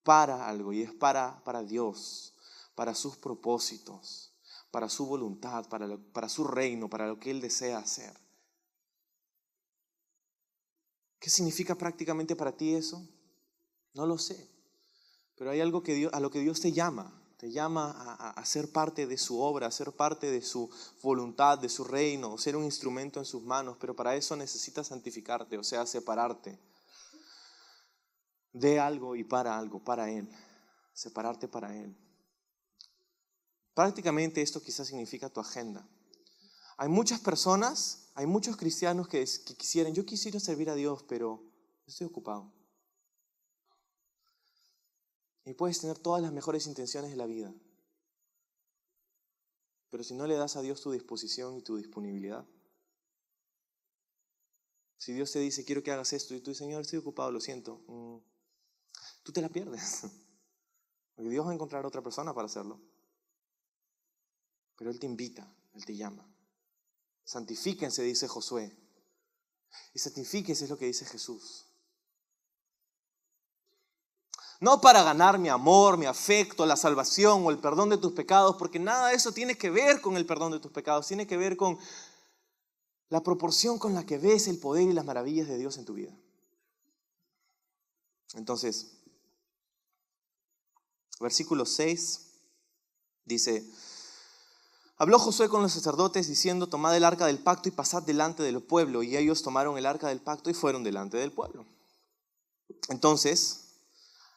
A: Para algo. Y es para Dios, para sus propósitos, para su voluntad, para su reino, para lo que Él desea hacer. ¿Qué significa prácticamente para ti eso? No lo sé. Pero hay algo a lo que Dios te llama a ser parte de su obra, a ser parte de su voluntad, de su reino, ser un instrumento en sus manos, pero para eso necesitas santificarte, o sea, separarte de algo y para Él, separarte para Él. Prácticamente esto quizás significa tu agenda. Hay muchas personas, hay muchos cristianos que quisieran, yo quisiera servir a Dios, pero estoy ocupado. Y puedes tener todas las mejores intenciones de la vida, pero si no le das a Dios tu disposición y tu disponibilidad, si Dios te dice, quiero que hagas esto, y tú dices, Señor, estoy ocupado, lo siento, tú te la pierdes. Porque Dios va a encontrar otra persona para hacerlo. Pero Él te invita, Él te llama. Santifíquense, dice Josué. Y santifíquense es lo que dice Jesús. No para ganar mi amor, mi afecto, la salvación o el perdón de tus pecados, porque nada de eso tiene que ver con el perdón de tus pecados, tiene que ver con la proporción con la que ves el poder y las maravillas de Dios en tu vida. Entonces, versículo 6 dice, habló Josué con los sacerdotes diciendo, tomad el arca del pacto y pasad delante del pueblo. Y ellos tomaron el arca del pacto y fueron delante del pueblo. Entonces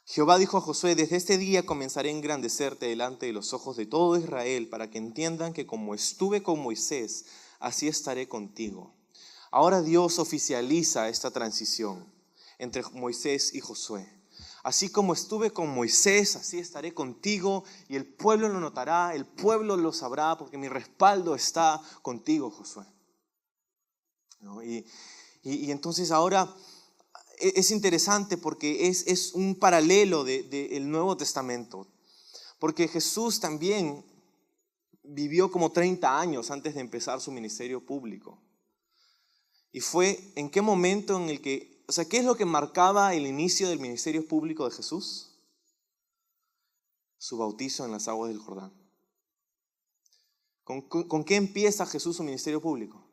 A: Jehová dijo a Josué, desde este día comenzaré a engrandecerte delante de los ojos de todo Israel, para que entiendan que como estuve con Moisés, así estaré contigo. Ahora Dios oficializa esta transición entre Moisés y Josué. Así como estuve con Moisés, así estaré contigo, y el pueblo lo notará, el pueblo lo sabrá, porque mi respaldo está contigo, Josué. ¿No? Y entonces ahora es interesante porque es un paralelo del Nuevo Testamento. Porque Jesús también vivió como 30 años antes de empezar su ministerio público. Y fue en qué momento en el que, ¿qué es lo que marcaba el inicio del ministerio público de Jesús? Su bautizo en las aguas del Jordán. ¿Con qué empieza Jesús su ministerio público?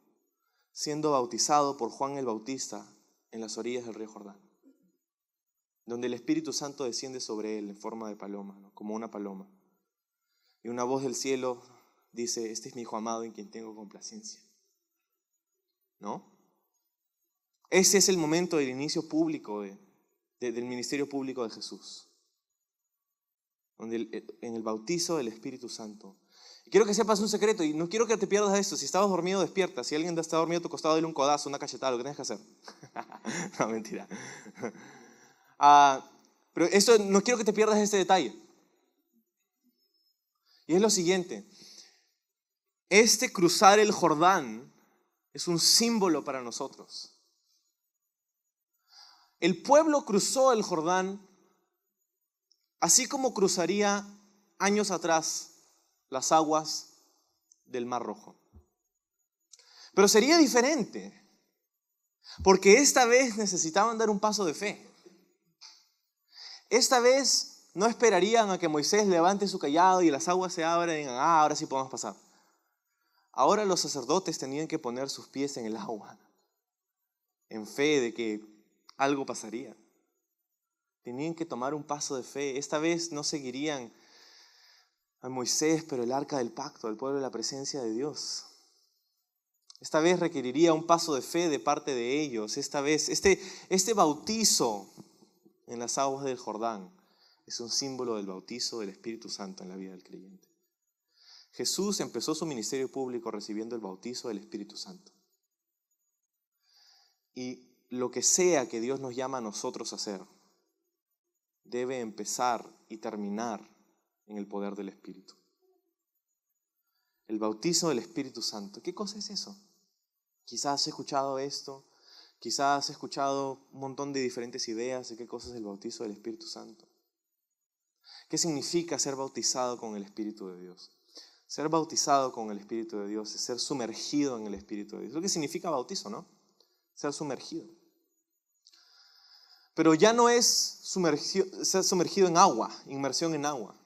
A: Siendo bautizado por Juan el Bautista en las orillas del río Jordán, donde el Espíritu Santo desciende sobre él en forma de paloma, ¿no? Como una paloma. Y una voz del cielo dice, este es mi Hijo amado en quien tengo complacencia. ¿No? Ese es el momento del inicio público del ministerio público de Jesús, donde en el bautizo del Espíritu Santo. Y quiero que sepas un secreto, y no quiero que te pierdas esto. Si estabas dormido, despierta. Si alguien está dormido a tu costado, dale un codazo, una cachetada, lo que tienes que hacer. No, mentira. Pero esto, no quiero que te pierdas este detalle. Y es lo siguiente. Este cruzar el Jordán es un símbolo para nosotros. El pueblo cruzó el Jordán así como cruzaría años atrás las aguas del Mar Rojo. Pero sería diferente, porque esta vez necesitaban dar un paso de fe. Esta vez no esperarían a que Moisés levante su cayado y las aguas se abran y digan, ahora sí podemos pasar. Ahora los sacerdotes tenían que poner sus pies en el agua, en fe de que algo pasaría. Tenían que tomar un paso de fe. Esta vez no seguirían a Moisés, pero el arca del pacto, el pueblo de la presencia de Dios. Esta vez requeriría un paso de fe de parte de ellos. Esta vez, este bautizo en las aguas del Jordán es un símbolo del bautizo del Espíritu Santo en la vida del creyente. Jesús empezó su ministerio público recibiendo el bautizo del Espíritu Santo. Y lo que sea que Dios nos llama a nosotros a hacer, debe empezar y terminar en el poder del Espíritu. El bautizo del Espíritu Santo. ¿Qué cosa es eso? Quizás has escuchado esto, quizás has escuchado un montón de diferentes ideas de qué cosa es el bautizo del Espíritu Santo. ¿Qué significa ser bautizado con el Espíritu de Dios? Ser bautizado con el Espíritu de Dios es ser sumergido en el Espíritu de Dios. Es lo que significa bautizo, ¿no? Ser sumergido. Pero ya no es ser sumergido en agua, inmersión en agua.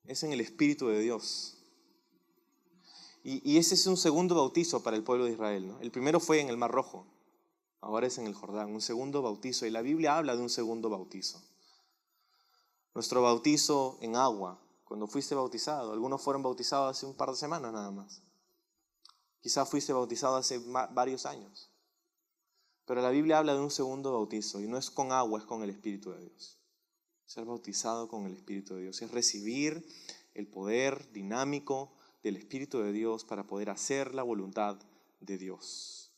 A: Es en el Espíritu de Dios. Y ese es un segundo bautizo para el pueblo de Israel, ¿no? El primero fue en el Mar Rojo. Ahora es en el Jordán, un segundo bautizo. Y la Biblia habla de un segundo bautizo. Nuestro bautizo en agua, cuando fuiste bautizado. Algunos fueron bautizados hace un par de semanas nada más. Quizás fuiste bautizado hace varios años. Pero la Biblia habla de un segundo bautizo. Y no es con agua, es con el Espíritu de Dios. Ser bautizado con el Espíritu de Dios es recibir el poder dinámico, del Espíritu de Dios para poder hacer la voluntad de Dios.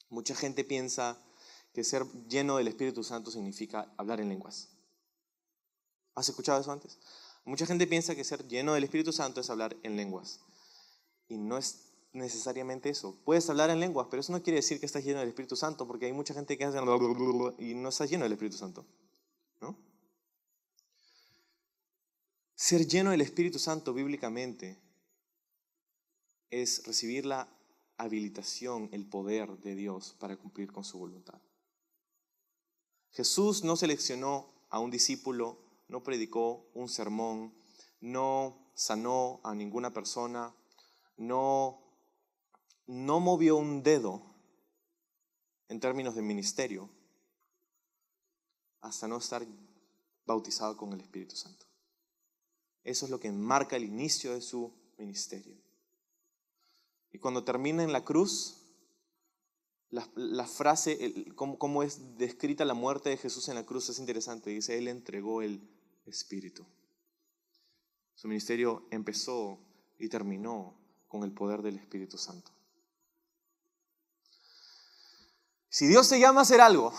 A: Mucha gente piensa que ser lleno del Espíritu Santo significa hablar en lenguas. ¿Has escuchado eso antes? Mucha gente piensa que ser lleno del Espíritu Santo es hablar en lenguas. Y no es necesariamente eso. Puedes hablar en lenguas, pero eso no quiere decir que estás lleno del Espíritu Santo, porque hay mucha gente que hace y no estás lleno del Espíritu Santo, ¿no? Ser lleno del Espíritu Santo bíblicamente es recibir la habilitación, el poder de Dios para cumplir con su voluntad. Jesús no seleccionó a un discípulo, no predicó un sermón, no sanó a ninguna persona, no movió un dedo en términos de ministerio hasta no estar bautizado con el Espíritu Santo. Eso es lo que marca el inicio de su ministerio. Y cuando termina en la cruz, la frase, cómo es descrita la muerte de Jesús en la cruz es interesante. Dice, Él entregó el Espíritu. Su ministerio empezó y terminó con el poder del Espíritu Santo. Si Dios te llama a hacer algo,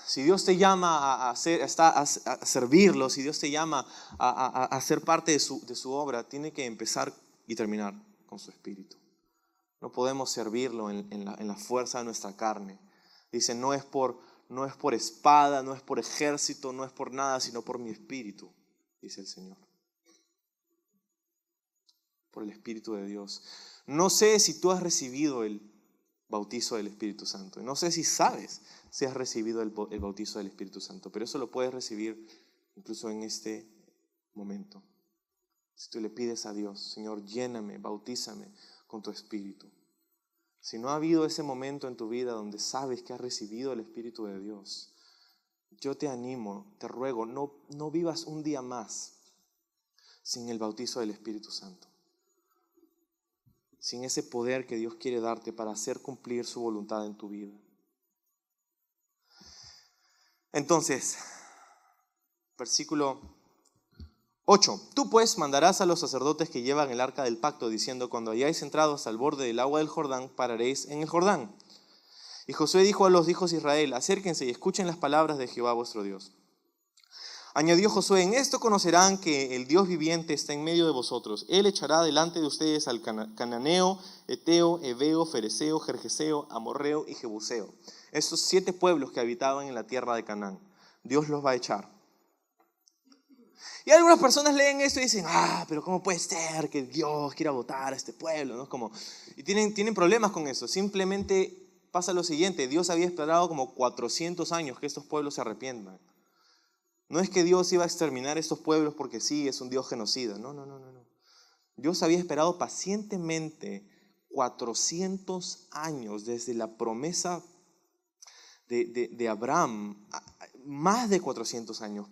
A: si Dios te llama a servirlo, si Dios te llama a ser parte de su obra, tiene que empezar y terminar con su Espíritu. No podemos servirlo en la fuerza de nuestra carne. Dice, no es por espada, no es por ejército, no es por nada, sino por mi Espíritu, dice el Señor. Por el Espíritu de Dios. No sé si tú has recibido el bautizo del Espíritu Santo. No sé si sabes si has recibido el bautizo del Espíritu Santo, pero eso lo puedes recibir incluso en este momento. Si tú le pides a Dios, Señor, lléname, bautízame con tu Espíritu. Si no ha habido ese momento en tu vida donde sabes que has recibido el Espíritu de Dios, yo te animo, te ruego, no vivas un día más sin el bautizo del Espíritu Santo. Sin ese poder que Dios quiere darte para hacer cumplir su voluntad en tu vida. Entonces, versículo 8. Tú pues mandarás a los sacerdotes que llevan el arca del pacto, diciendo, cuando hayáis entrado hasta el borde del agua del Jordán, pararéis en el Jordán. Y Josué dijo a los hijos de Israel, acérquense y escuchen las palabras de Jehová vuestro Dios. Añadió Josué, en esto conocerán que el Dios viviente está en medio de vosotros. Él echará delante de ustedes al cananeo, eteo, heveo, fereceo, gergeseo, amorreo y jebuseo. Estos 7 pueblos que habitaban en la tierra de Canaán. Dios los va a echar. Y algunas personas leen esto y dicen, pero ¿cómo puede ser que Dios quiera votar a este pueblo? ¿No? Y tienen problemas con eso. Simplemente pasa lo siguiente, Dios había esperado como 400 años que estos pueblos se arrepientan. No es que Dios iba a exterminar a estos pueblos porque sí, es un Dios genocida. No. Dios había esperado pacientemente 400 años desde la promesa de Abraham, más de 400 años,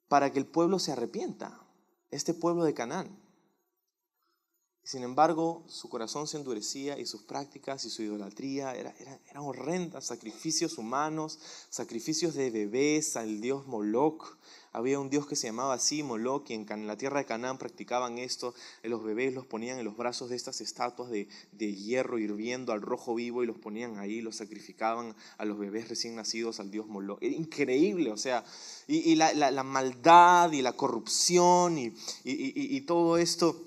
A: para que el pueblo se arrepienta, este pueblo de Canaán. Sin embargo, su corazón se endurecía y sus prácticas y su idolatría eran horrendas. Sacrificios humanos, sacrificios de bebés al dios Moloch. Había un dios que se llamaba así, Moloch, y en la tierra de Canaán practicaban esto. Los bebés los ponían en los brazos de estas estatuas de hierro hirviendo al rojo vivo y los ponían ahí, los sacrificaban a los bebés recién nacidos al dios Moloch. Era increíble, o sea, y la maldad y la corrupción y todo esto.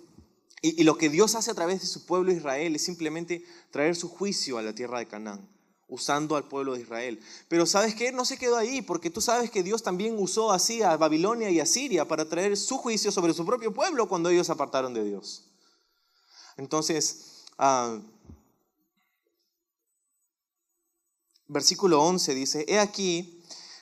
A: Y lo que Dios hace a través de su pueblo Israel es simplemente traer su juicio a la tierra de Canaán, usando al pueblo de Israel. Pero ¿sabes qué? No se quedó ahí, porque tú sabes que Dios también usó así a Babilonia y a Siria para traer su juicio sobre su propio pueblo cuando ellos se apartaron de Dios. Entonces, versículo 11 dice, he aquí,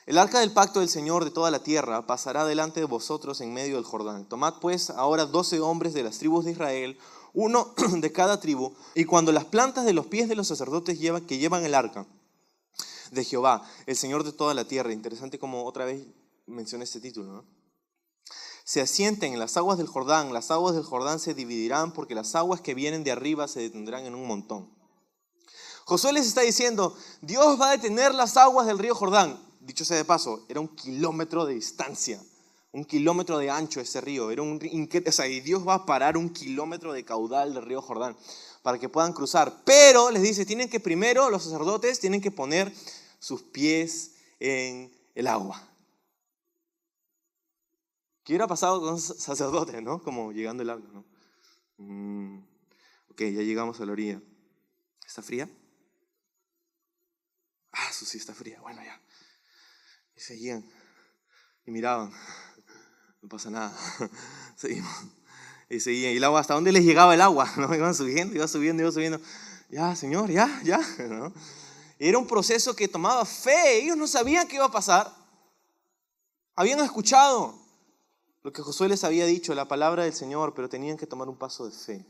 A: el arca del pacto del Señor de toda la tierra pasará delante de vosotros en medio del Jordán. Tomad pues ahora 12 hombres de las tribus de Israel, uno de cada tribu, y cuando las plantas de los pies de los sacerdotes que llevan el arca de Jehová, el Señor de toda la tierra, interesante como otra vez mencioné este título, ¿no? Se asienten en las aguas del Jordán se dividirán porque las aguas que vienen de arriba se detendrán en un montón. Josué les está diciendo, Dios va a detener las aguas del río Jordán. Dicho sea de paso, era 1 kilómetro de distancia 1 kilómetro de ancho ese río. Y Dios va a parar 1 kilómetro de caudal del río Jordán para que puedan cruzar. Pero les dice, tienen que primero, los sacerdotes tienen que poner sus pies en el agua. ¿Qué hubiera pasado con los sacerdotes, no? Como llegando el agua, ¿no? Ok, ya llegamos a la orilla. ¿Está fría? Eso sí está fría. Bueno, ya. Y seguían. Y miraban. No pasa nada. Seguimos. Y seguían. Y el agua, ¿hasta dónde les llegaba el agua? ¿No? Iban subiendo, iba subiendo. Ya, Señor, ya. ¿No? Y era un proceso que tomaba fe. Ellos no sabían qué iba a pasar. Habían escuchado lo que Josué les había dicho, la palabra del Señor, pero tenían que tomar un paso de fe.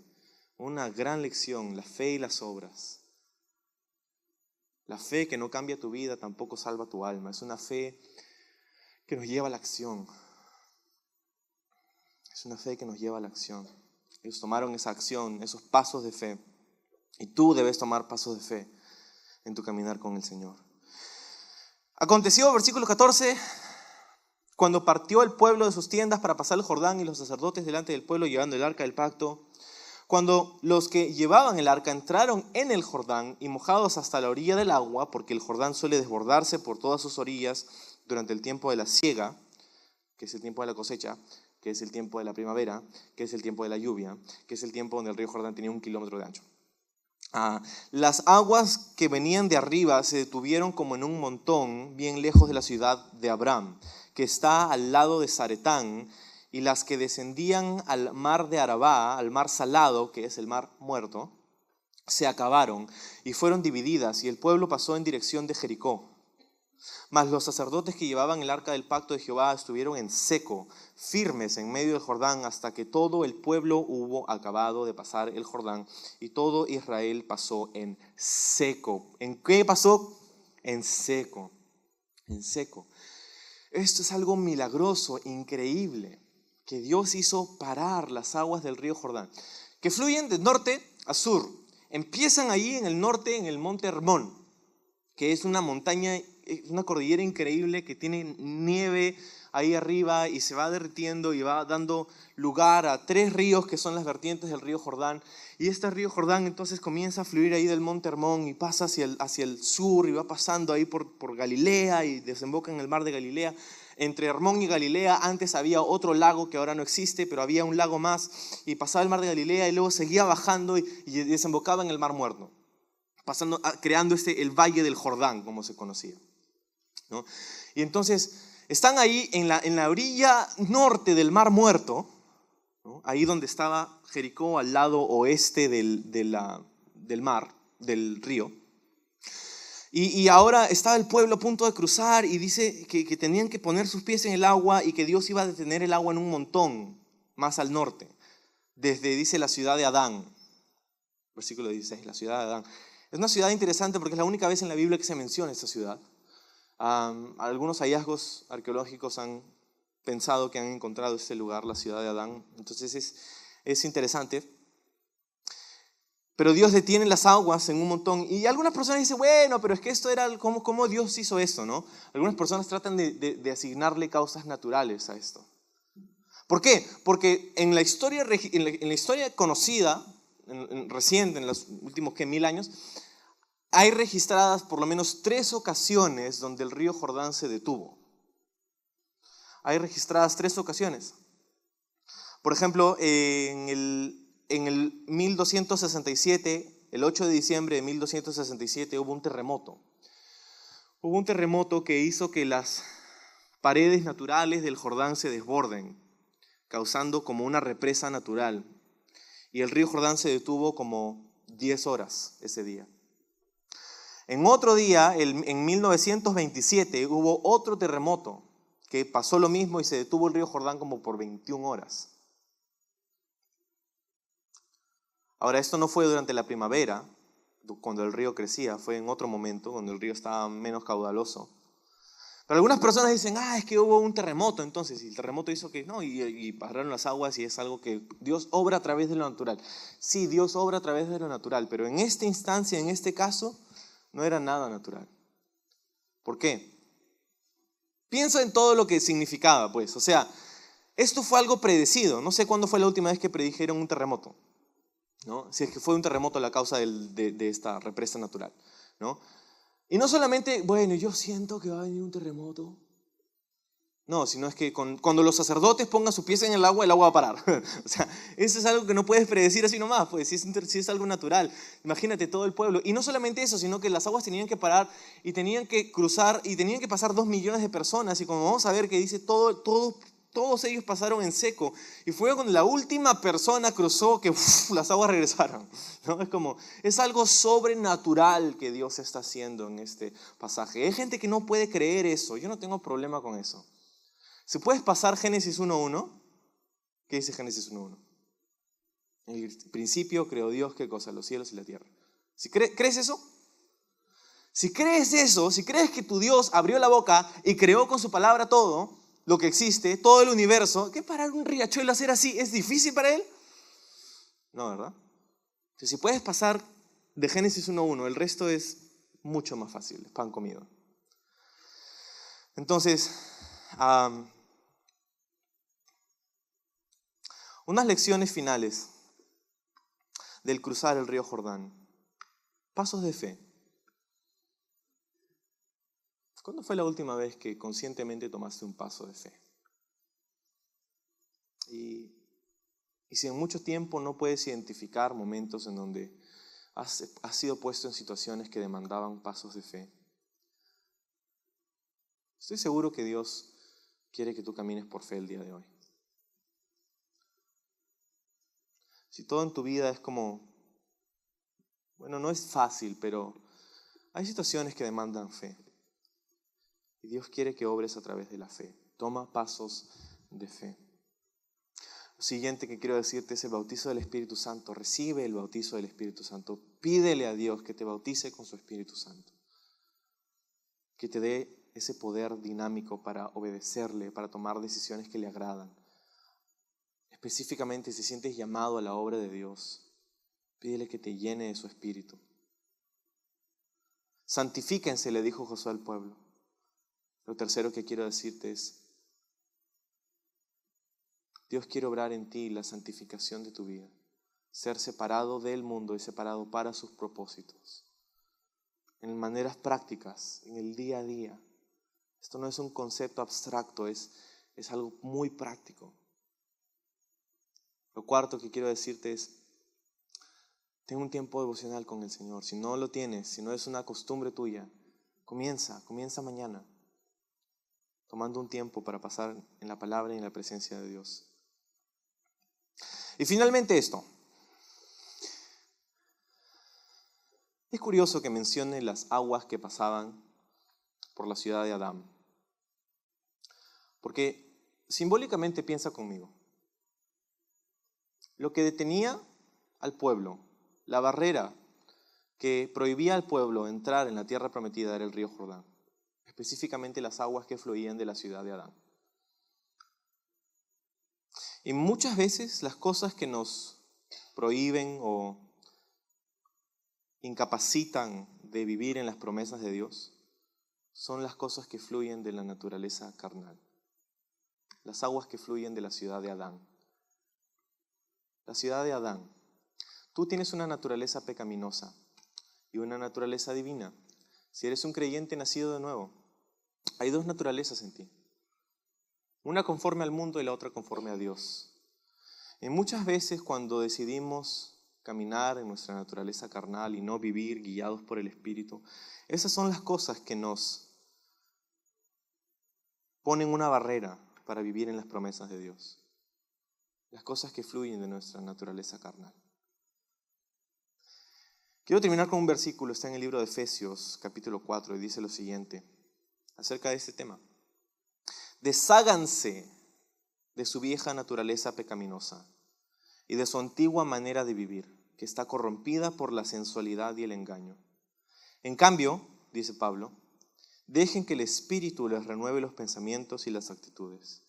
A: Una gran lección, la fe y las obras. La fe que no cambia tu vida tampoco salva tu alma. Es una fe que nos lleva a la acción. Es una fe que nos lleva a la acción. Ellos tomaron esa acción, esos pasos de fe. Y tú debes tomar pasos de fe en tu caminar con el Señor. Aconteció, versículo 14, cuando partió el pueblo de sus tiendas para pasar el Jordán y los sacerdotes delante del pueblo llevando el arca del pacto, cuando los que llevaban el arca entraron en el Jordán y mojados hasta la orilla del agua, porque el Jordán suele desbordarse por todas sus orillas durante el tiempo de la siega, que es el tiempo de la cosecha, que es el tiempo de la primavera, que es el tiempo de la lluvia, que es el tiempo donde el río Jordán tenía 1 kilómetro de ancho. Las aguas que venían de arriba se detuvieron como en un montón bien lejos de la ciudad de Abraham, que está al lado de Zaretán, y las que descendían al mar de Arabá, al mar salado, que es el mar muerto, se acabaron y fueron divididas, y el pueblo pasó en dirección de Jericó. Mas los sacerdotes que llevaban el arca del pacto de Jehová estuvieron en seco, firmes en medio del Jordán, hasta que todo el pueblo hubo acabado de pasar el Jordán, y todo Israel pasó en seco. ¿En qué pasó? En seco. En seco. Esto es algo milagroso, increíble, que Dios hizo parar las aguas del río Jordán, que fluyen de norte a sur. Empiezan ahí en el norte, en el monte Hermón, que es una montaña, una cordillera increíble que tiene nieve ahí arriba y se va derritiendo y va dando lugar a 3 ríos que son las vertientes del río Jordán. Y este río Jordán entonces comienza a fluir ahí del monte Hermón y pasa hacia el sur y va pasando ahí por Galilea y desemboca en el mar de Galilea. Entre Hermón y Galilea antes había otro lago que ahora no existe, pero había un lago más, y pasaba el mar de Galilea y luego seguía bajando y desembocaba en el mar muerto, creando el valle del Jordán, como se conocía, ¿no? Y entonces están ahí en la orilla norte del mar muerto, ¿no? Ahí donde estaba Jericó, al lado oeste del mar, del río. Y ahora estaba el pueblo a punto de cruzar y dice que tenían que poner sus pies en el agua y que Dios iba a detener el agua en un montón más al norte, dice la ciudad de Adán, versículo 16, la ciudad de Adán. Es una ciudad interesante porque es la única vez en la Biblia que se menciona esta ciudad. Algunos hallazgos arqueológicos han pensado que han encontrado este lugar, la ciudad de Adán. Entonces es interesante. Pero Dios detiene las aguas en un montón. Y algunas personas dicen, bueno, pero es que esto era ¿cómo Dios hizo esto, ¿no? Algunas personas tratan de asignarle causas naturales a esto. ¿Por qué? Porque en la historia conocida, reciente, en los últimos 1000 años, hay registradas por lo menos 3 ocasiones donde el río Jordán se detuvo. Hay registradas 3 ocasiones. Por ejemplo, en el 1267, el 8 de diciembre de 1267, hubo un terremoto. Hubo un terremoto que hizo que las paredes naturales del Jordán se desborden, causando como una represa natural. Y el río Jordán se detuvo como 10 horas ese día. En otro día, en 1927, hubo otro terremoto que pasó lo mismo y se detuvo el río Jordán como por 21 horas. Ahora, esto no fue durante la primavera, cuando el río crecía, fue en otro momento, cuando el río estaba menos caudaloso. Pero algunas personas dicen, es que hubo un terremoto entonces, y el terremoto hizo que, no, y pararon las aguas, y es algo que Dios obra a través de lo natural. Sí, Dios obra a través de lo natural, pero en esta instancia, en este caso, no era nada natural. ¿Por qué? Piensa en todo lo que significaba, pues, o sea, Esto fue algo predecido. No sé cuándo fue la última vez que predijeron un terremoto, ¿no? Si es que fue un terremoto la causa de esta represa natural, ¿no? Y no solamente, bueno, yo siento que va a venir un terremoto. No, sino es que cuando los sacerdotes pongan sus pies en el agua va a parar. O sea, eso es algo que no puedes predecir así nomás, pues, si es algo natural. Imagínate todo el pueblo. Y no solamente eso, sino que las aguas tenían que parar y tenían que cruzar y tenían que pasar 2 millones de personas. Y como vamos a ver que dice, todos ellos pasaron en seco. Y fue cuando la última persona cruzó que las aguas regresaron, ¿no? Es algo sobrenatural que Dios está haciendo en este pasaje. Hay gente que no puede creer eso. Yo no tengo problema con eso. Si puedes pasar Génesis 1:1, ¿qué dice Génesis 1:1? En el principio creó Dios, ¿qué cosa? Los cielos y la tierra. Si ¿crees eso? Si crees eso, si crees que tu Dios abrió la boca y creó con su palabra todo lo que existe, todo el universo, ¿qué parar un riachuelo hacer así? ¿Es difícil para él? No, ¿verdad? Entonces, si puedes pasar de Génesis 1:1, el resto es mucho más fácil, es pan comido. Entonces, unas lecciones finales del cruzar el río Jordán. Pasos de fe. ¿Cuándo fue la última vez que conscientemente tomaste un paso de fe? Y si en mucho tiempo no puedes identificar momentos en donde has sido puesto en situaciones que demandaban pasos de fe, estoy seguro que Dios quiere que tú camines por fe el día de hoy. Si todo en tu vida es como, bueno, no es fácil, pero hay situaciones que demandan fe. Y Dios quiere que obres a través de la fe. Toma pasos de fe. Lo siguiente que quiero decirte es el bautizo del Espíritu Santo. Recibe el bautizo del Espíritu Santo. Pídele a Dios que te bautice con su Espíritu Santo. Que te dé ese poder dinámico para obedecerle, para tomar decisiones que le agradan. Específicamente, si sientes llamado a la obra de Dios, pídele que te llene de su Espíritu. Santifíquense, le dijo Josué al pueblo. Lo tercero que quiero decirte es, Dios quiere obrar en ti la santificación de tu vida, ser separado del mundo y separado para sus propósitos, en maneras prácticas, en el día a día. Esto no es un concepto abstracto, es algo muy práctico. Lo cuarto que quiero decirte es, ten un tiempo devocional con el Señor. Si no lo tienes, si no es una costumbre tuya, comienza mañana, tomando un tiempo para pasar en la palabra y en la presencia de Dios. Y finalmente esto. Es curioso que mencione las aguas que pasaban por la ciudad de Adán. Porque simbólicamente piensa conmigo. Lo que detenía al pueblo, la barrera que prohibía al pueblo entrar en la tierra prometida era el río Jordán. Específicamente las aguas que fluían de la ciudad de Adán. Y muchas veces las cosas que nos prohíben o incapacitan de vivir en las promesas de Dios son las cosas que fluyen de la naturaleza carnal. Las aguas que fluyen de la ciudad de Adán. La ciudad de Adán. Tú tienes una naturaleza pecaminosa y una naturaleza divina. Si eres un creyente nacido de nuevo, hay 2 naturalezas en ti. Una conforme al mundo y la otra conforme a Dios. Y muchas veces cuando decidimos caminar en nuestra naturaleza carnal y no vivir guiados por el Espíritu, esas son las cosas que nos ponen una barrera para vivir en las promesas de Dios. Las cosas que fluyen de nuestra naturaleza carnal. Quiero terminar con un versículo, está en el libro de Efesios, capítulo 4, y dice lo siguiente, acerca de este tema. Desháganse de su vieja naturaleza pecaminosa y de su antigua manera de vivir, que está corrompida por la sensualidad y el engaño. En cambio, dice Pablo, dejen que el Espíritu les renueve los pensamientos y las actitudes.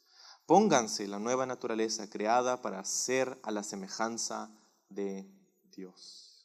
A: Pónganse la nueva naturaleza creada para ser a la semejanza de Dios.